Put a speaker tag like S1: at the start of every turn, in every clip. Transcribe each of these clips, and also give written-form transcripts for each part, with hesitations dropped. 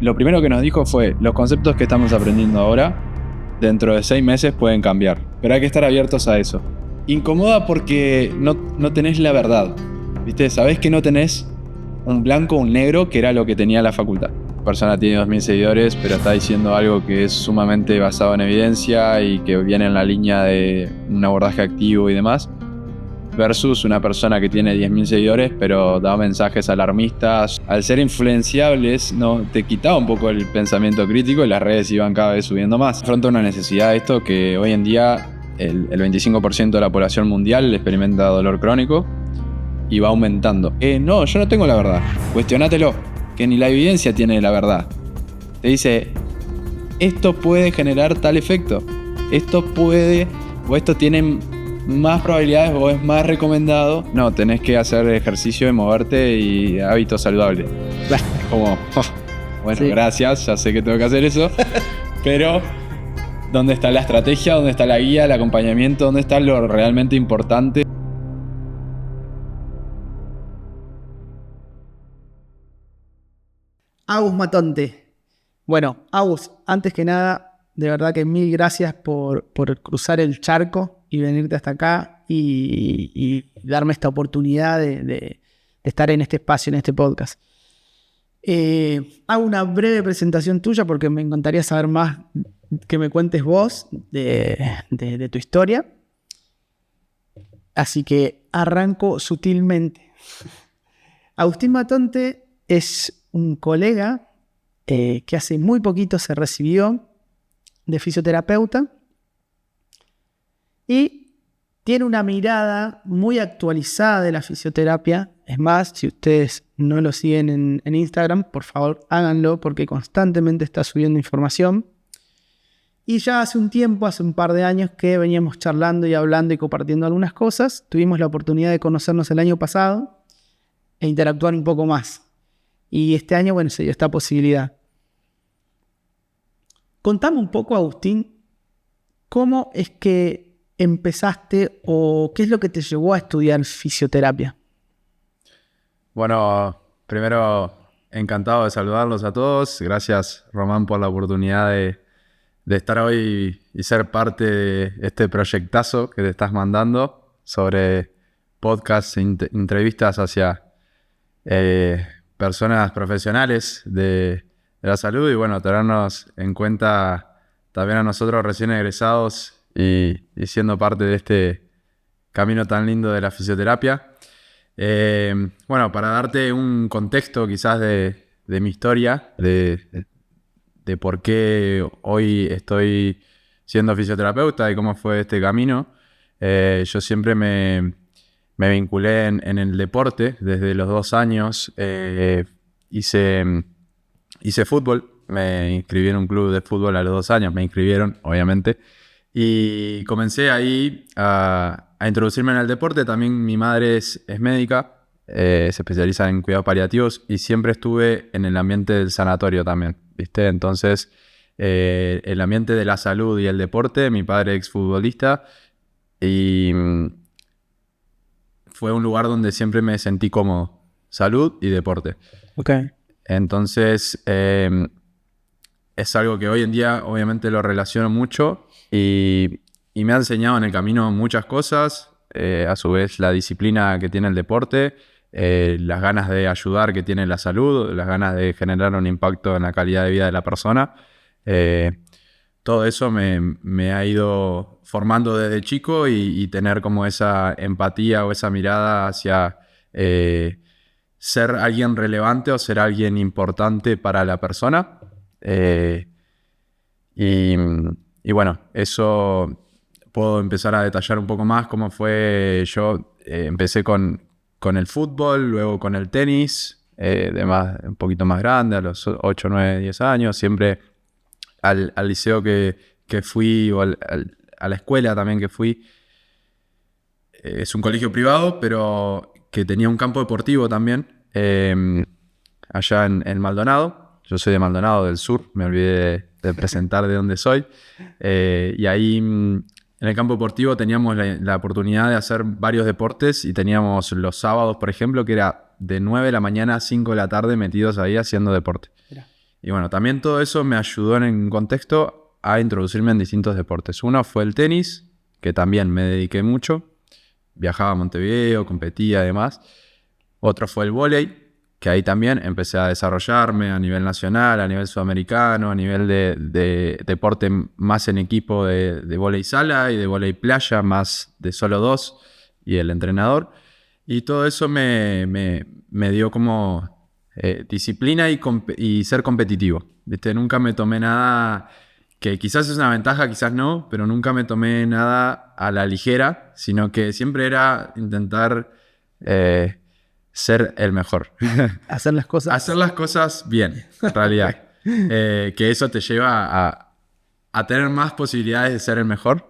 S1: Lo primero que nos dijo fue, los conceptos que estamos aprendiendo ahora, dentro de 6 meses pueden cambiar, pero hay que estar abiertos a eso. Incomoda porque no tenés la verdad, ¿viste? Sabés que no tenés un blanco o un negro, que era lo que tenía la facultad. La persona tiene 2.000 seguidores, pero está diciendo algo que es sumamente basado en evidencia y que viene en la línea de un abordaje activo y demás, versus una persona que tiene 10.000 seguidores pero da mensajes alarmistas. Al ser influenciables, no, te quitaba un poco el pensamiento crítico y las redes iban cada vez subiendo más. Afronta una necesidad de esto que hoy en día el 25% de la población mundial experimenta dolor crónico y va aumentando. No, yo no tengo la verdad. Cuestionátelo, que ni la evidencia tiene la verdad. Te dice, esto puede generar tal efecto, esto puede, o esto tiene más probabilidades o es más recomendado. No, tenés que hacer ejercicio y moverte y hábitos saludables. Como, bueno, sí. Gracias, ya sé que tengo que hacer eso. Pero, ¿dónde está la estrategia? ¿Dónde está la guía, el acompañamiento? ¿Dónde está lo realmente importante?
S2: Agus Matonte. Bueno, Agus, antes que nada, de verdad que mil gracias por cruzar el charco y venirte hasta acá y darme esta oportunidad de estar en este espacio, en este podcast. Hago una breve presentación tuya porque me encantaría saber más, que me cuentes vos de tu historia. Así que arranco sutilmente. Agustín Matonte es un colega que hace muy poquito se recibió de fisioterapeuta y tiene una mirada muy actualizada de la fisioterapia. Es más, si ustedes no lo siguen en Instagram, por favor háganlo porque constantemente está subiendo información. Y ya hace un tiempo, hace un par de años que veníamos charlando y hablando y compartiendo algunas cosas. Tuvimos la oportunidad de conocernos el año pasado e interactuar un poco más. Y este año, bueno, se dio esta posibilidad. Contame un poco, Agustín, ¿cómo es que empezaste o qué es lo que te llevó a estudiar fisioterapia?
S1: Bueno, primero, encantado de saludarlos a todos. Gracias, Román, por la oportunidad de estar hoy y ser parte de este proyectazo que te estás mandando sobre podcasts e entrevistas hacia personas profesionales de la salud y bueno, tenernos en cuenta también a nosotros recién egresados y siendo parte de este camino tan lindo de la fisioterapia. Bueno, para darte un contexto quizás de mi historia, de por qué hoy estoy siendo fisioterapeuta y cómo fue este camino, yo siempre me vinculé en el deporte desde los 2 años. Hice fútbol, me inscribí en un club de fútbol a los 2 años, me inscribieron, obviamente, y comencé ahí a introducirme en el deporte. También mi madre es médica, se especializa en cuidados paliativos y siempre estuve en el ambiente del sanatorio también, ¿viste? Entonces, el ambiente de la salud y el deporte, mi padre es exfutbolista y fue un lugar donde siempre me sentí cómodo, salud y deporte.
S2: Okay.
S1: Entonces, es algo que hoy en día obviamente lo relaciono mucho y me ha enseñado en el camino muchas cosas. A su vez, la disciplina que tiene el deporte, las ganas de ayudar que tiene la salud, las ganas de generar un impacto en la calidad de vida de la persona. Todo eso me ha ido formando desde chico y tener como esa empatía o esa mirada hacia ser alguien relevante o ser alguien importante para la persona. Y bueno, eso puedo empezar a detallar un poco más cómo fue. Yo empecé con el fútbol, luego con el tenis, un poquito más grande, a los 8, 9, 10 años, siempre al liceo que fui o a la escuela también que fui. Es un colegio privado, pero que tenía un campo deportivo también, allá en Maldonado. Yo soy de Maldonado, del sur, me olvidé de presentar de dónde soy. Y ahí en el campo deportivo teníamos la oportunidad de hacer varios deportes y teníamos los sábados, por ejemplo, que era de 9 de la mañana a 5 de la tarde metidos ahí haciendo deporte. Mira. Y bueno, también todo eso me ayudó en contexto a introducirme en distintos deportes. Uno fue el tenis, que también me dediqué mucho. Viajaba a Montevideo, competía y demás. Otro fue el vóley, que ahí también empecé a desarrollarme a nivel nacional, a nivel sudamericano, a nivel de deporte más en equipo de vóley sala y de vóley playa, más de solo 2 y el entrenador. Y todo eso me dio como disciplina y ser competitivo. ¿Viste? Nunca me tomé nada, que quizás es una ventaja, quizás no, pero nunca me tomé nada a la ligera, sino que siempre era intentar ser el mejor.
S2: Hacer las cosas.
S1: Hacer las cosas bien, en realidad. Que eso te lleva a tener más posibilidades de ser el mejor.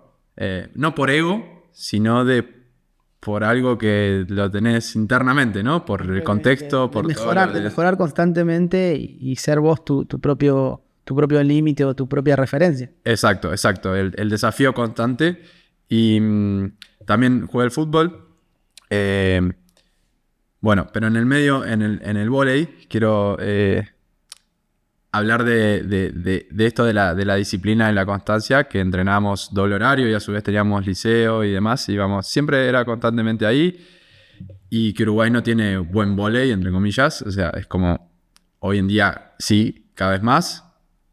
S1: No por ego, sino por algo que lo tenés internamente, ¿no? Por el contexto, por
S2: mejorar, de mejorar constantemente y ser vos tu propio límite o tu propia referencia.
S1: Exacto. El desafío constante. Y también jugué al fútbol. Bueno, pero en el medio, en el vóley, quiero hablar de esto de la disciplina y la constancia, que entrenábamos doble horario y a su vez teníamos liceo y demás. Siempre era constantemente ahí. Y que Uruguay no tiene buen vóley, entre comillas. O sea, es como hoy en día sí, cada vez más,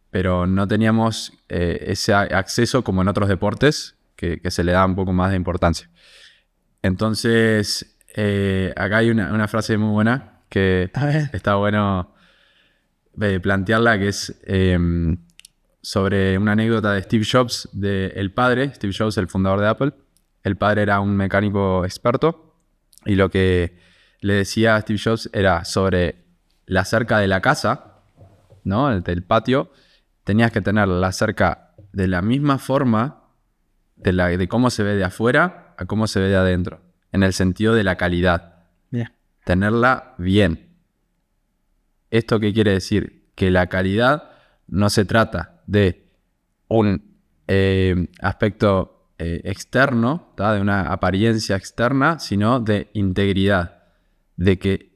S1: pero no teníamos ese acceso como en otros deportes que se le da un poco más de importancia. Entonces, acá hay una frase muy buena que está bueno plantearla, que es sobre una anécdota de Steve Jobs, del padre, Steve Jobs, el fundador de Apple. El padre era un mecánico experto y lo que le decía a Steve Jobs era sobre la cerca de la casa, ¿no? Del patio. Tenías que tener la cerca de la misma forma de cómo se ve de afuera a cómo se ve de adentro, en el sentido de la calidad.
S2: Yeah.
S1: Tenerla bien. ¿Esto qué quiere decir? Que la calidad no se trata de un aspecto externo, ¿tá? De una apariencia externa, sino de integridad. De que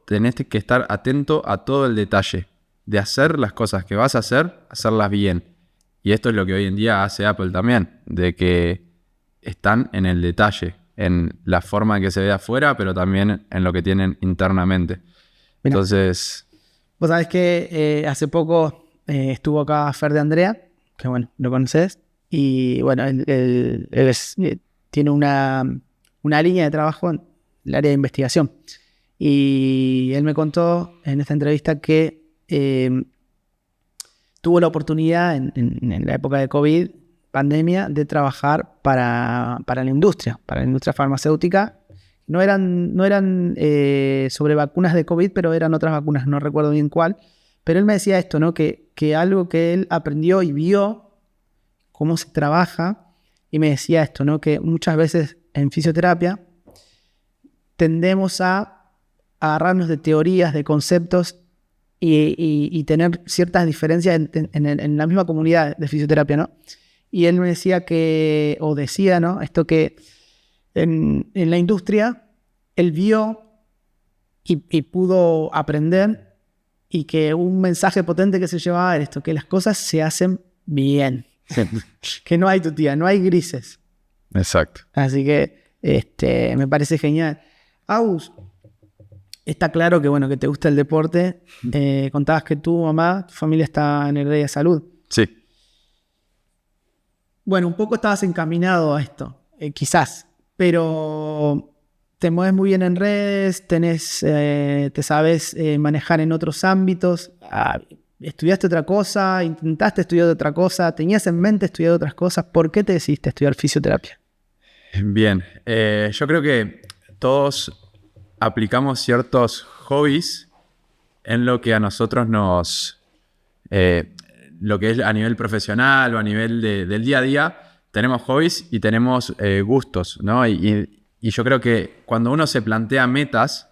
S1: tenés que estar atento a todo el detalle. De hacer las cosas que vas a hacer, hacerlas bien. Y esto es lo que hoy en día hace Apple también. De que están en el detalle, en la forma en que se ve afuera, pero también en lo que tienen internamente. Mirá. Entonces...
S2: Vos sabés que hace poco estuvo acá Fer de Andrea, que bueno, lo conocés, y bueno, él tiene una línea de trabajo en el área de investigación. Y él me contó en esta entrevista que tuvo la oportunidad en la época de COVID, pandemia, de trabajar para la industria farmacéutica. No eran sobre vacunas de COVID, pero eran otras vacunas, no recuerdo bien cuál. Pero él me decía esto, ¿no? Que algo que él aprendió y vio cómo se trabaja, y me decía esto, ¿no? Que muchas veces en fisioterapia tendemos a agarrarnos de teorías, de conceptos y tener ciertas diferencias en la misma comunidad de fisioterapia, ¿no? Y él me decía ¿no? Esto que en la industria, él vio y pudo aprender, y que un mensaje potente que se llevaba era esto, que las cosas se hacen bien. Que no hay tutía, no hay grises.
S1: Exacto.
S2: Así que me parece genial. Agus, está claro que, bueno, que te gusta el deporte. Contabas que tu familia está en el área de salud.
S1: Sí.
S2: Bueno, un poco estabas encaminado a esto, quizás. Pero te mueves muy bien en redes, te sabes manejar en otros ámbitos. ¿Estudiaste otra cosa? ¿Intentaste estudiar otra cosa? ¿Tenías en mente estudiar otras cosas? ¿Por qué te decidiste estudiar fisioterapia?
S1: Bien, yo creo que todos aplicamos ciertos hobbies en lo que a nosotros lo que es a nivel profesional o a nivel del día a día. Tenemos hobbies y tenemos gustos, ¿no? Y yo creo que cuando uno se plantea metas,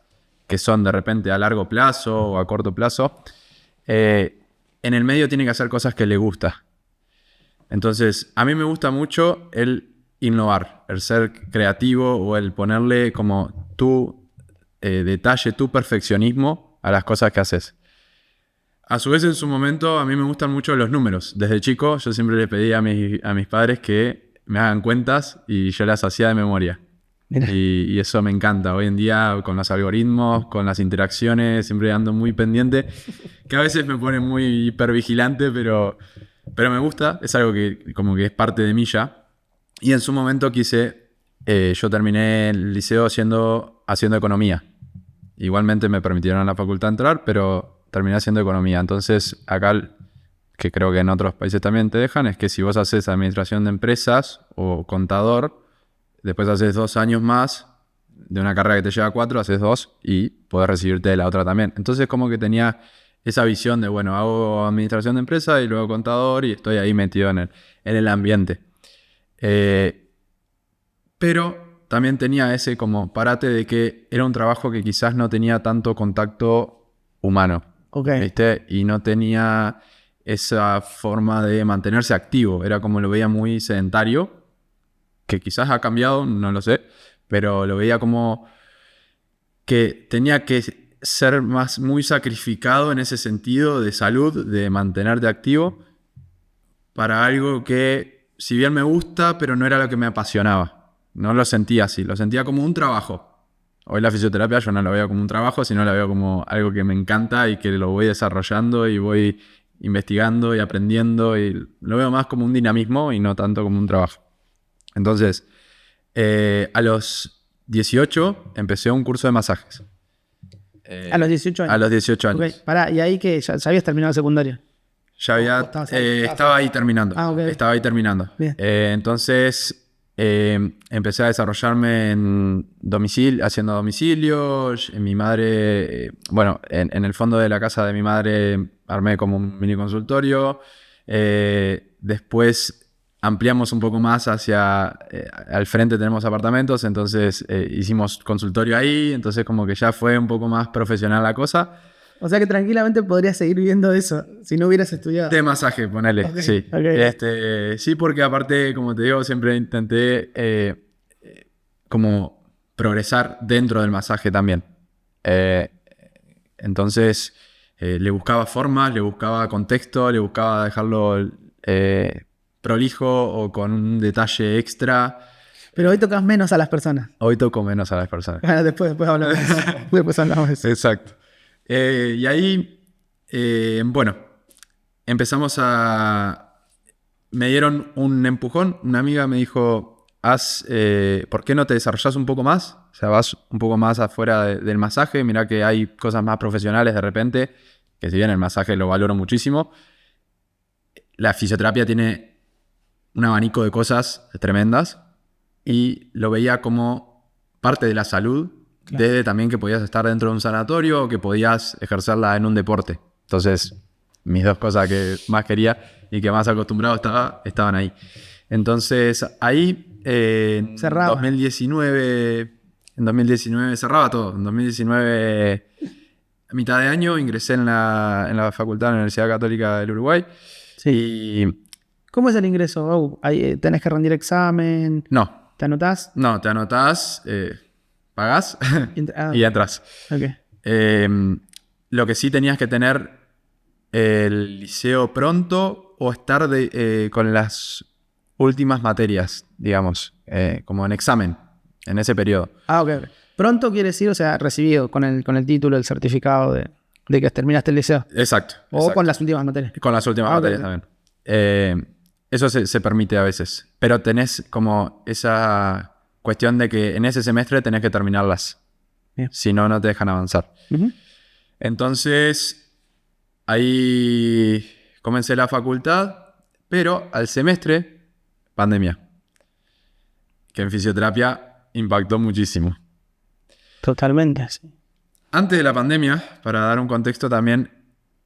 S1: que son de repente a largo plazo o a corto plazo, en el medio tiene que hacer cosas que le gusta. Entonces, a mí me gusta mucho el innovar, el ser creativo o el ponerle como tu detalle, tu perfeccionismo a las cosas que haces. A su vez, en su momento, a mí me gustan mucho los números. Desde chico, yo siempre le pedí a mis padres que me hagan cuentas y yo las hacía de memoria.
S2: Mira.
S1: Y eso me encanta. Hoy en día, con los algoritmos, con las interacciones, siempre ando muy pendiente, que a veces me pone muy hipervigilante, pero me gusta. Es algo que como que es parte de mí ya. Y en su momento yo terminé el liceo haciendo economía. Igualmente me permitieron en la facultad entrar, pero terminé haciendo economía. Entonces, acá, que creo que en otros países también te dejan, es que si vos haces administración de empresas o contador, después haces 2 años más de una carrera que te lleva 4, haces 2 y podés recibirte de la otra también. Entonces como que tenía esa visión de, bueno, hago administración de empresa y luego contador y estoy ahí metido en el ambiente. Pero también tenía ese como parate de que era un trabajo que quizás no tenía tanto contacto humano.
S2: Ok.
S1: ¿Viste? Y no tenía esa forma de mantenerse activo. Era como lo veía muy sedentario, que quizás ha cambiado, no lo sé, pero lo veía como que tenía que ser muy sacrificado en ese sentido de salud, de mantenerte activo, para algo que, si bien me gusta, pero no era lo que me apasionaba. No lo sentía así, lo sentía como un trabajo. Hoy la fisioterapia yo no la veo como un trabajo, sino la veo como algo que me encanta y que lo voy desarrollando y voy investigando y aprendiendo, y lo veo más como un dinamismo y no tanto como un trabajo. Entonces, a los 18 empecé un curso de masajes.
S2: A los 18 años.
S1: A los 18 años.
S2: Ok, pará, ¿y ahí que ya habías terminado el secundario?
S1: Ya estaba ahí terminando.
S2: Ah, ok.
S1: Estaba ahí terminando.
S2: Bien.
S1: Entonces, empecé a desarrollarme en domicilio, haciendo domicilios. Mi madre, en el fondo de la casa de mi madre armé como un mini consultorio. Después ampliamos un poco más al frente tenemos apartamentos, entonces hicimos consultorio ahí, entonces como que ya fue un poco más profesional la cosa.
S2: O sea que tranquilamente podrías seguir viviendo eso si no hubieras estudiado.
S1: De masaje, ponele,
S2: Okay,
S1: sí.
S2: okay.
S1: Sí, porque aparte, como te digo, siempre intenté como progresar dentro del masaje también. Entonces, le buscaba formas, le buscaba contexto, le buscaba dejarlo prolijo o con un detalle extra.
S2: Pero hoy tocas menos a las personas.
S1: Hoy toco menos a las personas.
S2: Después hablamos de eso. Después hablamos de eso.
S1: Exacto. Y ahí, empezamos me dieron un empujón. Una amiga me dijo, ¿por qué no te desarrollas un poco más? O sea, vas un poco más afuera del masaje. Mirá que hay cosas más profesionales de repente, que si bien el masaje lo valoro muchísimo, la fisioterapia tiene un abanico de cosas tremendas y lo veía como parte de la salud. Claro. Desde también que podías estar dentro de un sanatorio o que podías ejercerla en un deporte. Entonces, mis 2 cosas que más quería y que más acostumbrado estaban ahí. Entonces, ahí en 2019 cerraba todo. En 2019, a mitad de año, ingresé en la facultad de la Universidad Católica del Uruguay.
S2: Sí.
S1: Y
S2: ¿cómo es el ingreso? ¿Tenés que rendir examen?
S1: No.
S2: ¿Te anotás?
S1: No, te anotás, pagás y entras.
S2: Okay.
S1: Lo que sí tenías que tener el liceo pronto o estar con las últimas materias, digamos, como en examen, en ese periodo.
S2: Ok. Pronto quiere decir, o sea, recibido con el título, el certificado de que terminaste el liceo.
S1: Exacto.
S2: O con las últimas materias.
S1: Con las últimas materias también. Eso se permite a veces, pero tenés como esa cuestión de que en ese semestre tenés que terminarlas.
S2: Bien.
S1: Si no, no te dejan avanzar. Uh-huh. Entonces, ahí comencé la facultad, pero al semestre, pandemia. Que en fisioterapia impactó muchísimo.
S2: Totalmente, sí.
S1: Antes de la pandemia, para dar un contexto también,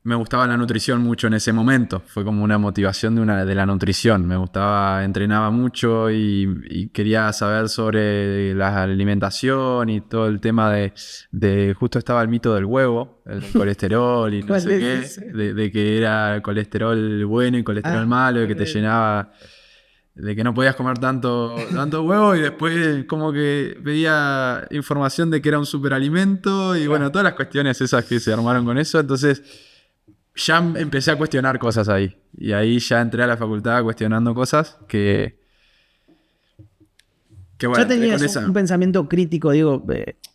S1: me gustaba la nutrición mucho en ese momento. Fue como una motivación de la nutrición. Me gustaba, entrenaba mucho y quería saber sobre la alimentación y todo el tema de justo estaba el mito del huevo, el colesterol y no sé qué. De que era colesterol bueno y colesterol malo, y que te llenaba, de que no podías comer tanto huevo, y después como que veía información de que era un superalimento y bueno, todas las cuestiones esas que se armaron con eso. Entonces, ya empecé a cuestionar cosas ahí. Y ahí ya entré a la facultad cuestionando cosas que bueno,
S2: ¿Ya tenías un pensamiento crítico, digo,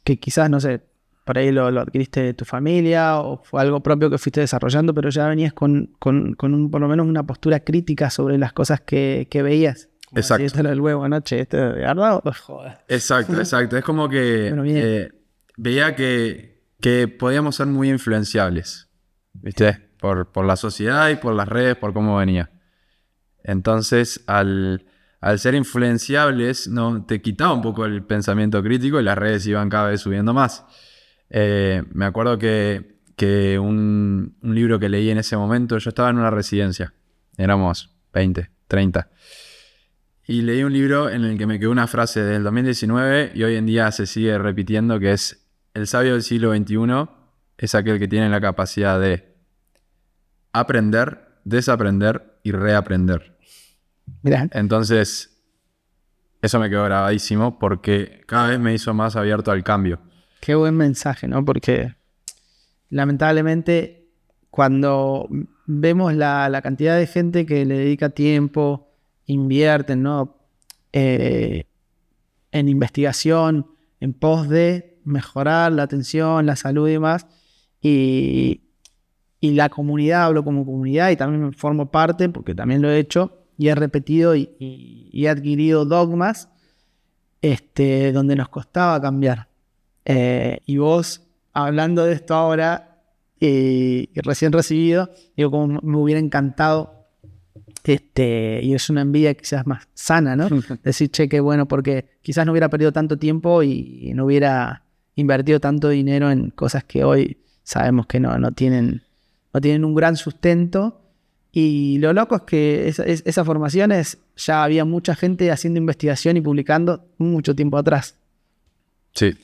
S2: que quizás, no sé, por ahí lo adquiriste de tu familia o fue algo propio que fuiste desarrollando, pero ya venías con por lo menos una postura crítica sobre las cosas que veías? Como
S1: exacto.
S2: Si esto era el huevo, ¿no? Che, ¿esto de verdad o joder?
S1: Exacto. Es como que
S2: Bueno,
S1: veía que podíamos ser muy influenciables, ¿viste? Por la sociedad y por las redes, por cómo venía. Entonces, al ser influenciables, no, te quitaba un poco el pensamiento crítico y las redes iban cada vez subiendo más. Me acuerdo que un libro que leí en ese momento, yo estaba en una residencia, éramos 20, 30. Y leí un libro en el que me quedó una frase del 2019 y hoy en día se sigue repitiendo, que es: el sabio del siglo XXI es aquel que tiene la capacidad de aprender, desaprender y reaprender.
S2: Mirá.
S1: Entonces, eso me quedó grabadísimo porque cada vez me hizo más abierto al cambio.
S2: Qué buen mensaje, ¿no? Porque lamentablemente cuando vemos la cantidad de gente que le dedica tiempo, invierten, ¿no? En investigación, en pos de mejorar la atención, la salud y demás, y la comunidad, hablo como comunidad y también me formo parte porque también lo he hecho y he repetido y he adquirido dogmas donde nos costaba cambiar. Y vos, hablando de esto ahora, y recién recibido, digo, como me hubiera encantado, y es una envidia quizás más sana, ¿no? Decir, che, qué bueno, porque quizás no hubiera perdido tanto tiempo y no hubiera invertido tanto dinero en cosas que hoy sabemos que no tienen un gran sustento. Y lo loco es que esas formaciones ya había mucha gente haciendo investigación y publicando mucho tiempo atrás.
S1: Sí,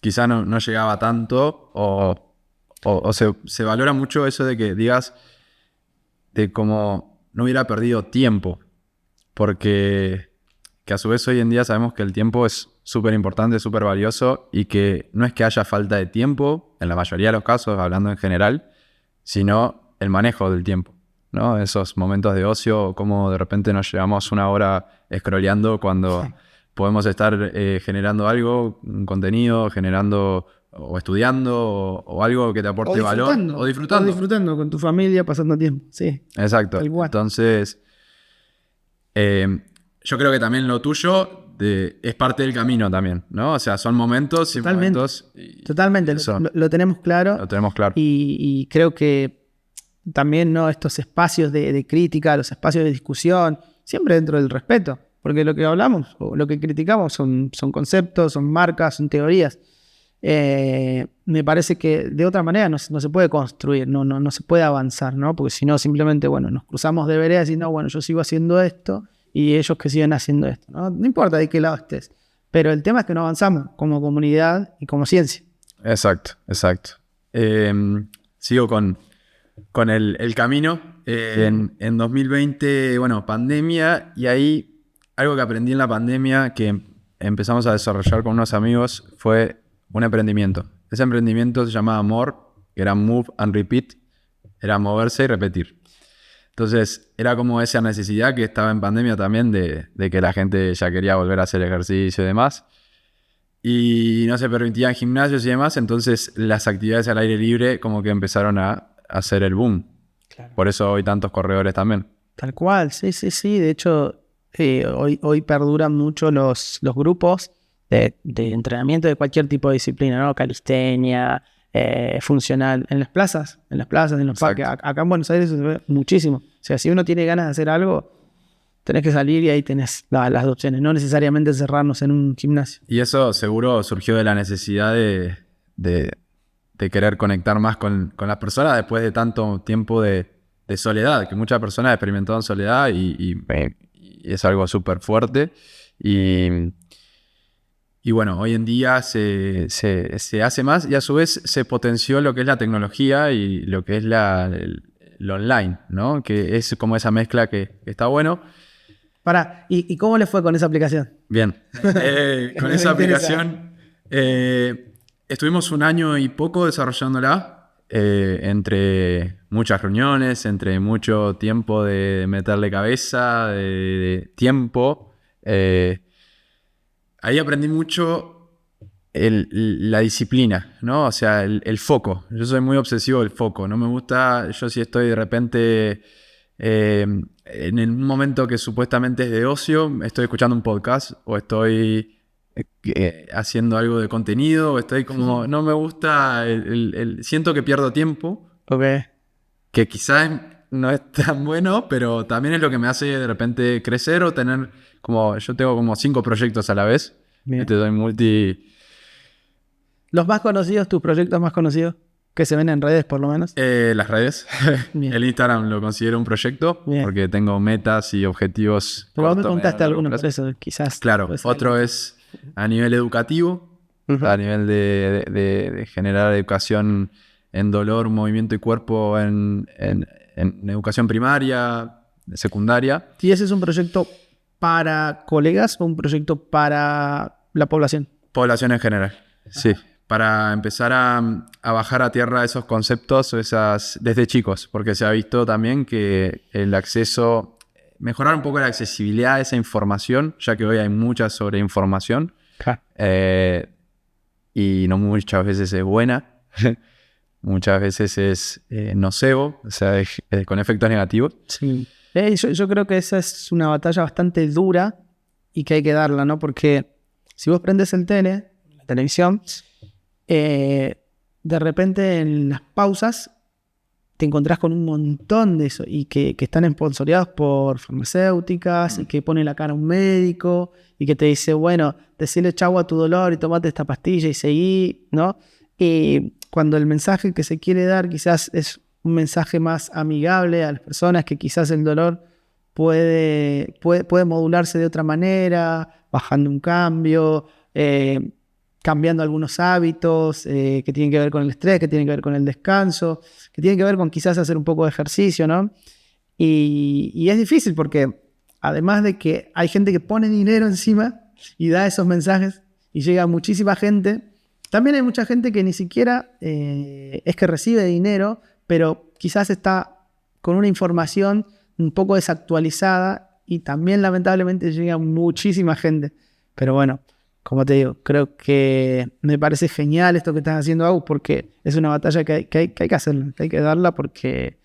S1: quizá no llegaba tanto o se valora mucho eso de que digas de cómo no hubiera perdido tiempo, porque que a su vez hoy en día sabemos que el tiempo es súper importante, súper valioso y que no es que haya falta de tiempo, en la mayoría de los casos, hablando en general, sino el manejo del tiempo, ¿no? Esos momentos de ocio, como de repente nos llevamos una hora scrolleando cuando podemos estar generando algo, un contenido, generando o estudiando o algo que te aporte valor. O disfrutando.
S2: O disfrutando con tu familia, pasando tiempo, sí.
S1: Exacto. Entonces, yo creo que también lo tuyo es parte del camino también, ¿no? O sea, son momentos y momentos.
S2: Totalmente, lo tenemos claro.
S1: Lo tenemos claro.
S2: Y creo que también, ¿no? Estos espacios de crítica, los espacios de discusión, siempre dentro del respeto. Porque lo que hablamos, o lo que criticamos son conceptos, son marcas, son teorías. Me parece que de otra manera no se puede construir, no se puede avanzar, ¿no? Porque si no, simplemente, bueno, nos cruzamos de veredas y no, bueno, yo sigo haciendo esto y ellos que siguen haciendo esto, ¿no? No importa de qué lado estés, pero el tema es que no avanzamos como comunidad y como ciencia.
S1: Exacto. Sigo con el camino. En 2020, bueno, pandemia, y ahí algo que aprendí en la pandemia que empezamos a desarrollar con unos amigos fue un emprendimiento. Ese emprendimiento se llamaba More, que era Move and Repeat, era moverse y repetir. Entonces era como esa necesidad que estaba en pandemia también de que la gente ya quería volver a hacer ejercicio y demás. Y no se permitían gimnasios y demás, entonces las actividades al aire libre como que empezaron a hacer el boom. Claro. Por eso hoy tantos corredores también.
S2: Tal cual, sí. De hecho, hoy perduran mucho los grupos de entrenamiento de cualquier tipo de disciplina, ¿no? Calistenia, funcional, en las plazas, en los parques. Acá en Buenos Aires se ve muchísimo. O sea, si uno tiene ganas de hacer algo, tenés que salir y ahí tenés las opciones, no necesariamente encerrarnos en un gimnasio.
S1: Y eso seguro surgió de la necesidad de querer conectar más con las personas después de tanto tiempo de soledad, que muchas personas experimentaron soledad y es algo súper fuerte. Y bueno, hoy en día se hace más y a su vez se potenció lo que es la tecnología y lo que es lo online, ¿no? Que es como esa mezcla que está bueno.
S2: ¿Y cómo le fue con esa aplicación?
S1: Bien. Con esa aplicación estuvimos 1 año y poco desarrollándola. entre muchas reuniones, entre mucho tiempo de meterle cabeza, de tiempo. Ahí aprendí mucho la disciplina, ¿no? O sea, el foco. Yo soy muy obsesivo del foco. No me gusta, yo si estoy de repente en un momento que supuestamente es de ocio, estoy escuchando un podcast o estoy haciendo algo de contenido, o estoy como, no me gusta, siento que pierdo tiempo,
S2: Ok.
S1: que quizás no es tan bueno, pero también es lo que me hace de repente crecer o tener como, yo tengo como 5 proyectos a la vez.
S2: Bien.
S1: Soy multi...
S2: ¿Los más conocidos, tus proyectos más conocidos? Que se ven en redes, por lo menos.
S1: Las redes.
S2: Bien.
S1: El Instagram lo considero un proyecto.
S2: Bien.
S1: Porque tengo metas y objetivos.
S2: Pero vos me
S1: corto,
S2: contaste
S1: mediano,
S2: algunos,
S1: largo
S2: por
S1: plazo.
S2: eso quizás.
S1: Claro,
S2: puede ser
S1: otro
S2: algo.
S1: es a nivel educativo,
S2: Ujú.
S1: a nivel de generar educación en dolor, movimiento y cuerpo en educación primaria, secundaria.
S2: ¿Y ese es un proyecto para colegas o un proyecto para la población?
S1: Población en general, sí. Para empezar a bajar a tierra esos conceptos o desde chicos, porque se ha visto también que el acceso, mejorar un poco la accesibilidad a esa información, ya que hoy hay mucha sobreinformación
S2: Claro.
S1: y no muchas veces es buena, muchas veces es nocebo, o sea, con efectos negativos.
S2: Sí. Yo creo que esa es una batalla bastante dura y que hay que darla, ¿no? Porque si vos prendes la televisión, de repente en las pausas te encontrás con un montón de eso y que están esponsoreados por farmacéuticas y que pone la cara un médico y que te dice, bueno, decile chau a tu dolor y tomate esta pastilla y seguí, ¿no? Y cuando el mensaje que se quiere dar quizás es un mensaje más amigable a las personas, que quizás el dolor puede modularse de otra manera, bajando un cambio, cambiando algunos hábitos que tienen que ver con el estrés, que tienen que ver con el descanso, que tienen que ver con quizás hacer un poco de ejercicio, ¿no? Y es difícil porque además de que hay gente que pone dinero encima y da esos mensajes y llega a muchísima gente, también hay mucha gente que ni siquiera es que recibe dinero, pero quizás está con una información un poco desactualizada y también lamentablemente llega muchísima gente. Pero bueno, como te digo, creo que me parece genial esto que estás haciendo, Agus, porque es una batalla que hay que hacerla, que hay que darla porque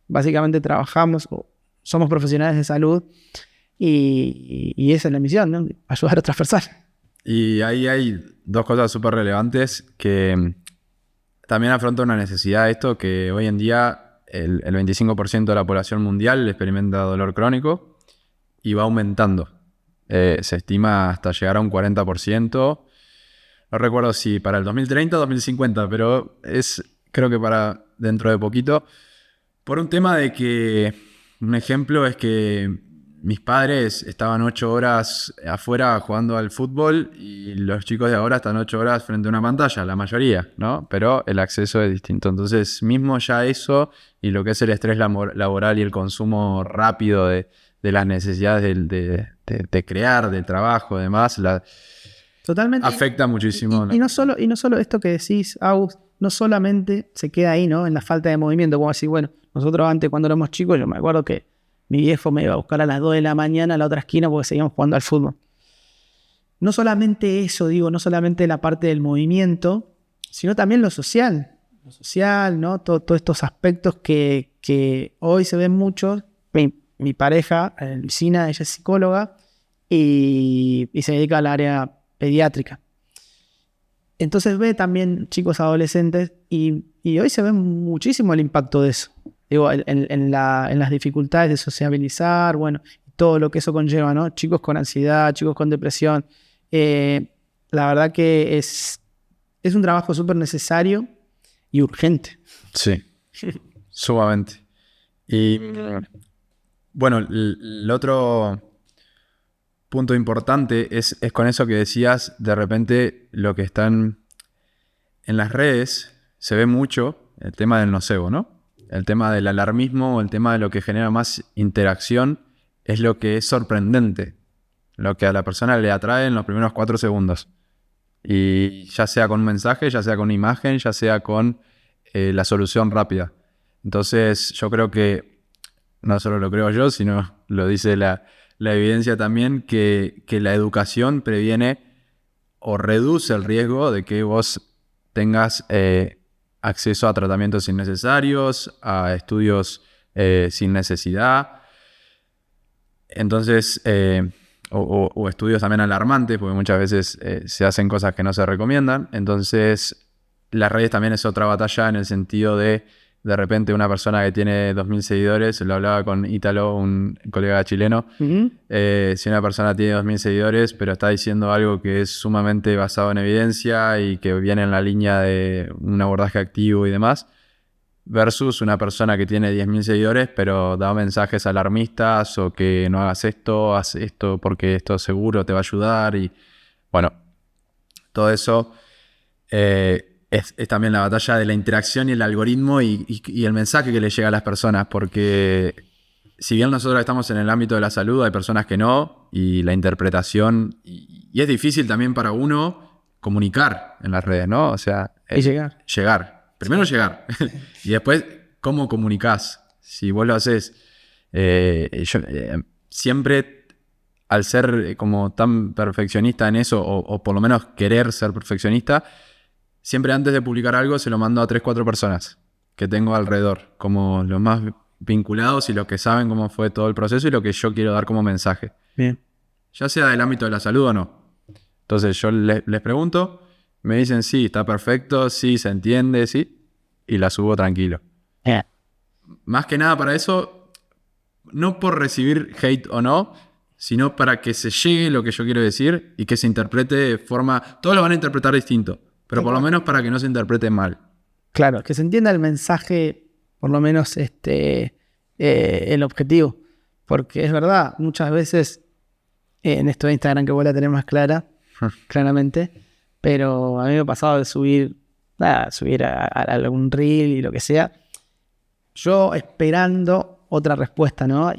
S2: básicamente trabajamos, o somos profesionales de salud y esa es la misión, ¿no? Ayudar a otras personas.
S1: Y ahí hay 2 cosas súper relevantes que también afronta una necesidad esto, que hoy en día el 25% de la población mundial experimenta dolor crónico y va aumentando. Se estima hasta llegar a un 40%. No recuerdo si para el 2030 o 2050, pero creo que para dentro de poquito. Por un tema de que, un ejemplo es que mis padres estaban 8 horas afuera jugando al fútbol y los chicos de ahora están 8 horas frente a una pantalla, la mayoría, ¿no? Pero el acceso es distinto. Entonces, mismo ya eso y lo que es el estrés laboral y el consumo rápido de las necesidades de crear, de trabajo, demás,
S2: Totalmente.
S1: afecta muchísimo.
S2: Y no solo esto que decís, Agus, no solamente se queda ahí, ¿no? En la falta de movimiento, como decir, bueno, nosotros antes cuando éramos chicos, yo me acuerdo que mi viejo me iba a buscar a las 2 de la mañana a la otra esquina porque seguíamos jugando al fútbol. No solamente eso, digo, no solamente la parte del movimiento, sino también lo social. Lo social, ¿no? Todos estos aspectos que hoy se ven muchos. Mi pareja, Lucina, ella es psicóloga y se dedica al área pediátrica. Entonces ve también chicos adolescentes y hoy se ve muchísimo el impacto de eso. Digo, en las dificultades de sociabilizar, bueno, todo lo que eso conlleva, ¿no? Chicos con ansiedad, chicos con depresión. La verdad que es un trabajo súper necesario y urgente.
S1: Sí, sumamente. Y bueno, el otro punto importante es con eso que decías, de repente lo que están en las redes se ve mucho el tema del nocebo, ¿no? El tema del alarmismo, el tema de lo que genera más interacción, es lo que es sorprendente, lo que a la persona le atrae en los primeros 4 segundos. Y ya sea con un mensaje, ya sea con una imagen, ya sea con la solución rápida. Entonces yo creo que, no solo lo creo yo, sino lo dice la evidencia también, que la educación previene o reduce el riesgo de que vos tengas acceso a tratamientos innecesarios, a estudios sin necesidad. Entonces, o estudios también alarmantes, porque muchas veces se hacen cosas que no se recomiendan. Entonces, las redes también es otra batalla en el sentido de repente una persona que tiene 2.000 seguidores, lo hablaba con Ítalo, un colega chileno, si una persona tiene 2.000 seguidores, pero está diciendo algo que es sumamente basado en evidencia y que viene en la línea de un abordaje activo y demás, versus una persona que tiene 10.000 seguidores, pero da mensajes alarmistas o que no hagas esto, haz esto porque esto seguro te va a ayudar. Y bueno, todo eso es también la batalla de la interacción y el algoritmo y el mensaje que le llega a las personas, porque si bien nosotros estamos en el ámbito de la salud, hay personas que no, y la interpretación, y es difícil también para uno comunicar en las redes, ¿no? O sea,
S2: Y llegar.
S1: Primero llegar. Y después, ¿cómo comunicás? Si vos lo haces, siempre, al ser como tan perfeccionista en eso, o por lo menos querer ser perfeccionista, siempre antes de publicar algo se lo mando a 3-4 personas que tengo alrededor, como los más vinculados y los que saben cómo fue todo el proceso y lo que yo quiero dar como mensaje.
S2: Bien.
S1: Ya sea del ámbito de la salud o no. Entonces yo les pregunto, me dicen sí, está perfecto, sí, se entiende, sí, y la subo tranquilo. Más que nada para eso, no por recibir hate o no, sino para que se llegue lo que yo quiero decir y que se interprete de forma... Todos lo van a interpretar distinto, pero por lo menos para que no se interprete mal.
S2: Claro, que se entienda el mensaje, por lo menos el objetivo. Porque es verdad, muchas veces en esto de Instagram que vos la tenés más clara, claramente, pero a mí me ha pasado de subir a algún reel y lo que sea, yo esperando otra respuesta, ¿no?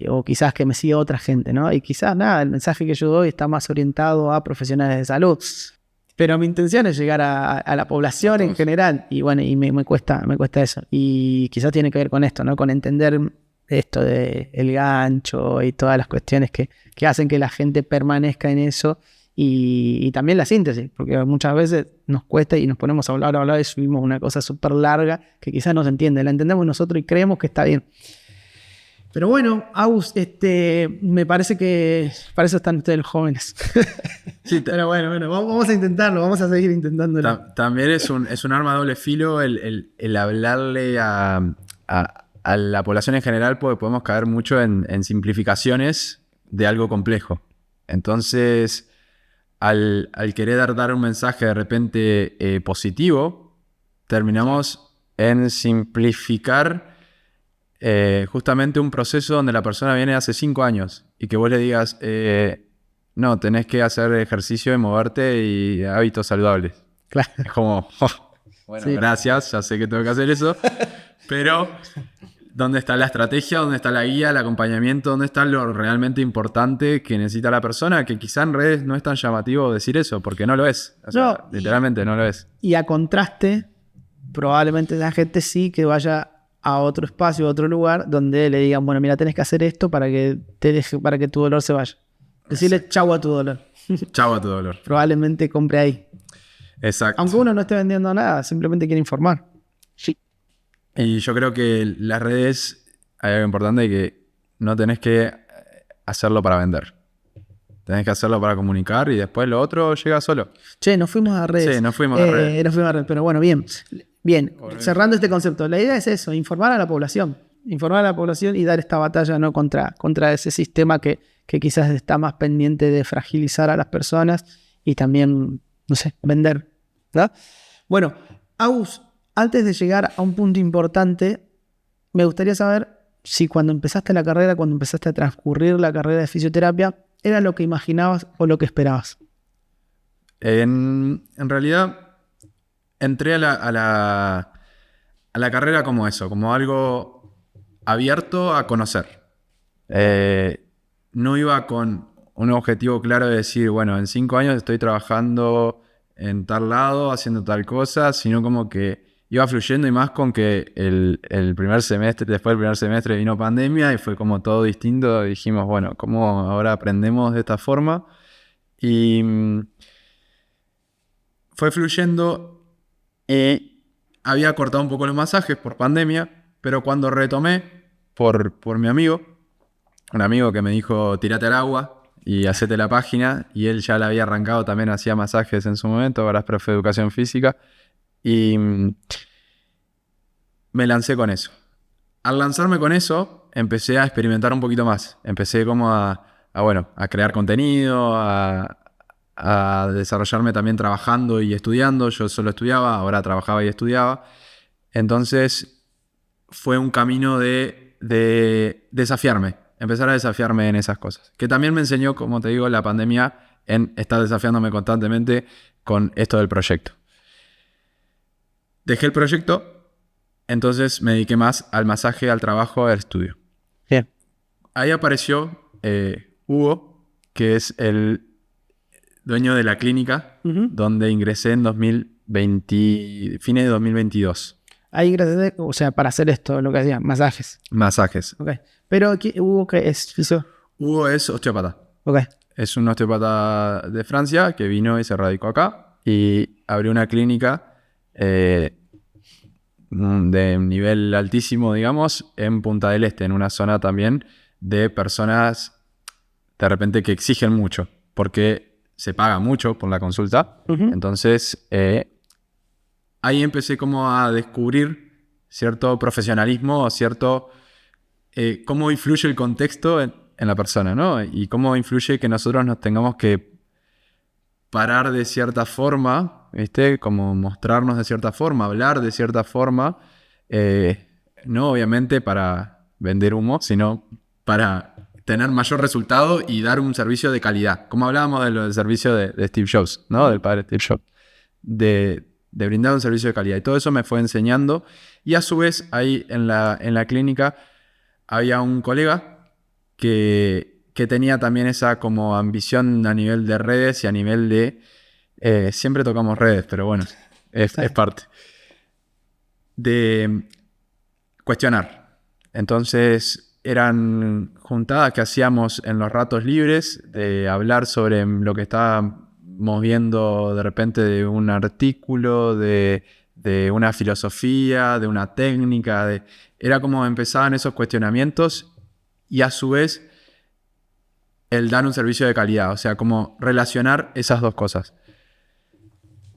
S2: O quizás que me siga otra gente, ¿no? Y quizás el mensaje que yo doy está más orientado a profesionales de salud. Pero mi intención es llegar a la población en general. Y bueno, y me cuesta eso. Y quizás tiene que ver con esto, ¿no? Con entender esto del gancho y todas las cuestiones que hacen que la gente permanezca en eso. Y también la síntesis, porque muchas veces nos cuesta y nos ponemos a hablar y subimos una cosa súper larga que quizás no se entiende. La entendemos nosotros y creemos que está bien. Pero bueno, Agus, me parece que para eso están ustedes los jóvenes. Sí, pero bueno, vamos a intentarlo, vamos a seguir intentándolo.
S1: También es un arma de doble filo el hablarle a la población en general, porque podemos caer mucho en simplificaciones de algo complejo. Entonces, al querer dar un mensaje de repente positivo, terminamos en simplificar justamente un proceso donde la persona viene hace 5 años y que vos le digas, no, tenés que hacer ejercicio y moverte y hábitos saludables.
S2: Claro.
S1: Es como, bueno, sí, gracias, ya sé que tengo que hacer eso, pero ¿dónde está la estrategia? ¿Dónde está la guía, el acompañamiento? ¿Dónde está lo realmente importante que necesita la persona? Que quizá en redes no es tan llamativo decir eso, porque no lo es. O sea, literalmente no lo es.
S2: Y a contraste, probablemente la gente sí que vaya a otro espacio, a otro lugar, donde le digan, bueno, mira, tenés que hacer esto para que tu dolor se vaya. Decirle chau a tu dolor.
S1: Chau a tu dolor.
S2: Probablemente compre ahí.
S1: Exacto.
S2: Aunque uno no esté vendiendo nada, simplemente quiere informar.
S1: Sí. Y yo creo que las redes, hay algo importante, que no tenés que hacerlo para vender. Tenés que hacerlo para comunicar y después lo otro llega solo.
S2: Che, nos fuimos a redes.
S1: Sí, nos fuimos a redes.
S2: Pero bueno, bien, cerrando este concepto. La idea es eso, informar a la población. Informar a la población y dar esta batalla, ¿no? contra ese sistema que quizás está más pendiente de fragilizar a las personas y también, no sé, vender, ¿verdad? Bueno, Agus, antes de llegar a un punto importante, me gustaría saber si cuando empezaste la carrera, cuando empezaste a transcurrir la carrera de fisioterapia, ¿era lo que imaginabas o lo que esperabas?
S1: En realidad, entré a la carrera como eso, como algo abierto a conocer. No iba con un objetivo claro de decir, bueno, en 5 años estoy trabajando en tal lado, haciendo tal cosa, sino como que iba fluyendo y más con que el primer semestre, después del primer semestre vino pandemia y fue como todo distinto. Dijimos, bueno, ¿cómo ahora aprendemos de esta forma? Y fue fluyendo. Había cortado un poco los masajes por pandemia, pero cuando retomé por mi amigo, un amigo que me dijo, tírate al agua y hacete la página, y él ya la había arrancado, también hacía masajes en su momento, ahora es profe de educación física, y me lancé con eso. Al lanzarme con eso, empecé a experimentar un poquito más. Empecé como a crear contenido, a desarrollarme también trabajando y estudiando. Yo solo estudiaba, ahora trabajaba y estudiaba. Entonces fue un camino de desafiarme, empezar a desafiarme en esas cosas. Que también me enseñó, como te digo, la pandemia en estar desafiándome constantemente con esto del proyecto. Dejé el proyecto. Entonces me dediqué más al masaje, al trabajo, al estudio.
S2: Bien.
S1: Ahí apareció Hugo, que es el dueño de la clínica, donde ingresé en fines de 2022.
S2: Ahí ingresé, o sea, para hacer esto, lo que hacía, masajes.
S1: Masajes.
S2: Ok. Pero Hugo, ¿qué es fisio?
S1: Hugo es osteópata.
S2: Ok.
S1: Es un osteópata de Francia que vino y se radicó acá y abrió una clínica de nivel altísimo, digamos, en Punta del Este, en una zona también de personas de repente que exigen mucho, porque se paga mucho por la consulta. Entonces, ahí empecé como a descubrir cierto profesionalismo, cierto cómo influye el contexto en la persona, ¿no? Y cómo influye que nosotros nos tengamos que parar de cierta forma, ¿viste? Como mostrarnos de cierta forma, hablar de cierta forma, no obviamente para vender humo, sino para tener mayor resultado y dar un servicio de calidad. Como hablábamos del servicio de Steve Jobs, ¿no? Del padre Steve Jobs. De brindar un servicio de calidad. Y todo eso me fue enseñando. Y a su vez, ahí en la clínica había un colega que tenía también esa como ambición a nivel de redes y a nivel de... siempre tocamos redes, pero bueno, es parte. De cuestionar. Entonces eran juntadas que hacíamos en los ratos libres de hablar sobre lo que estábamos viendo de repente de un artículo, de una filosofía, de una técnica. Era como empezaban esos cuestionamientos y a su vez el dar un servicio de calidad, o sea, como relacionar esas dos cosas.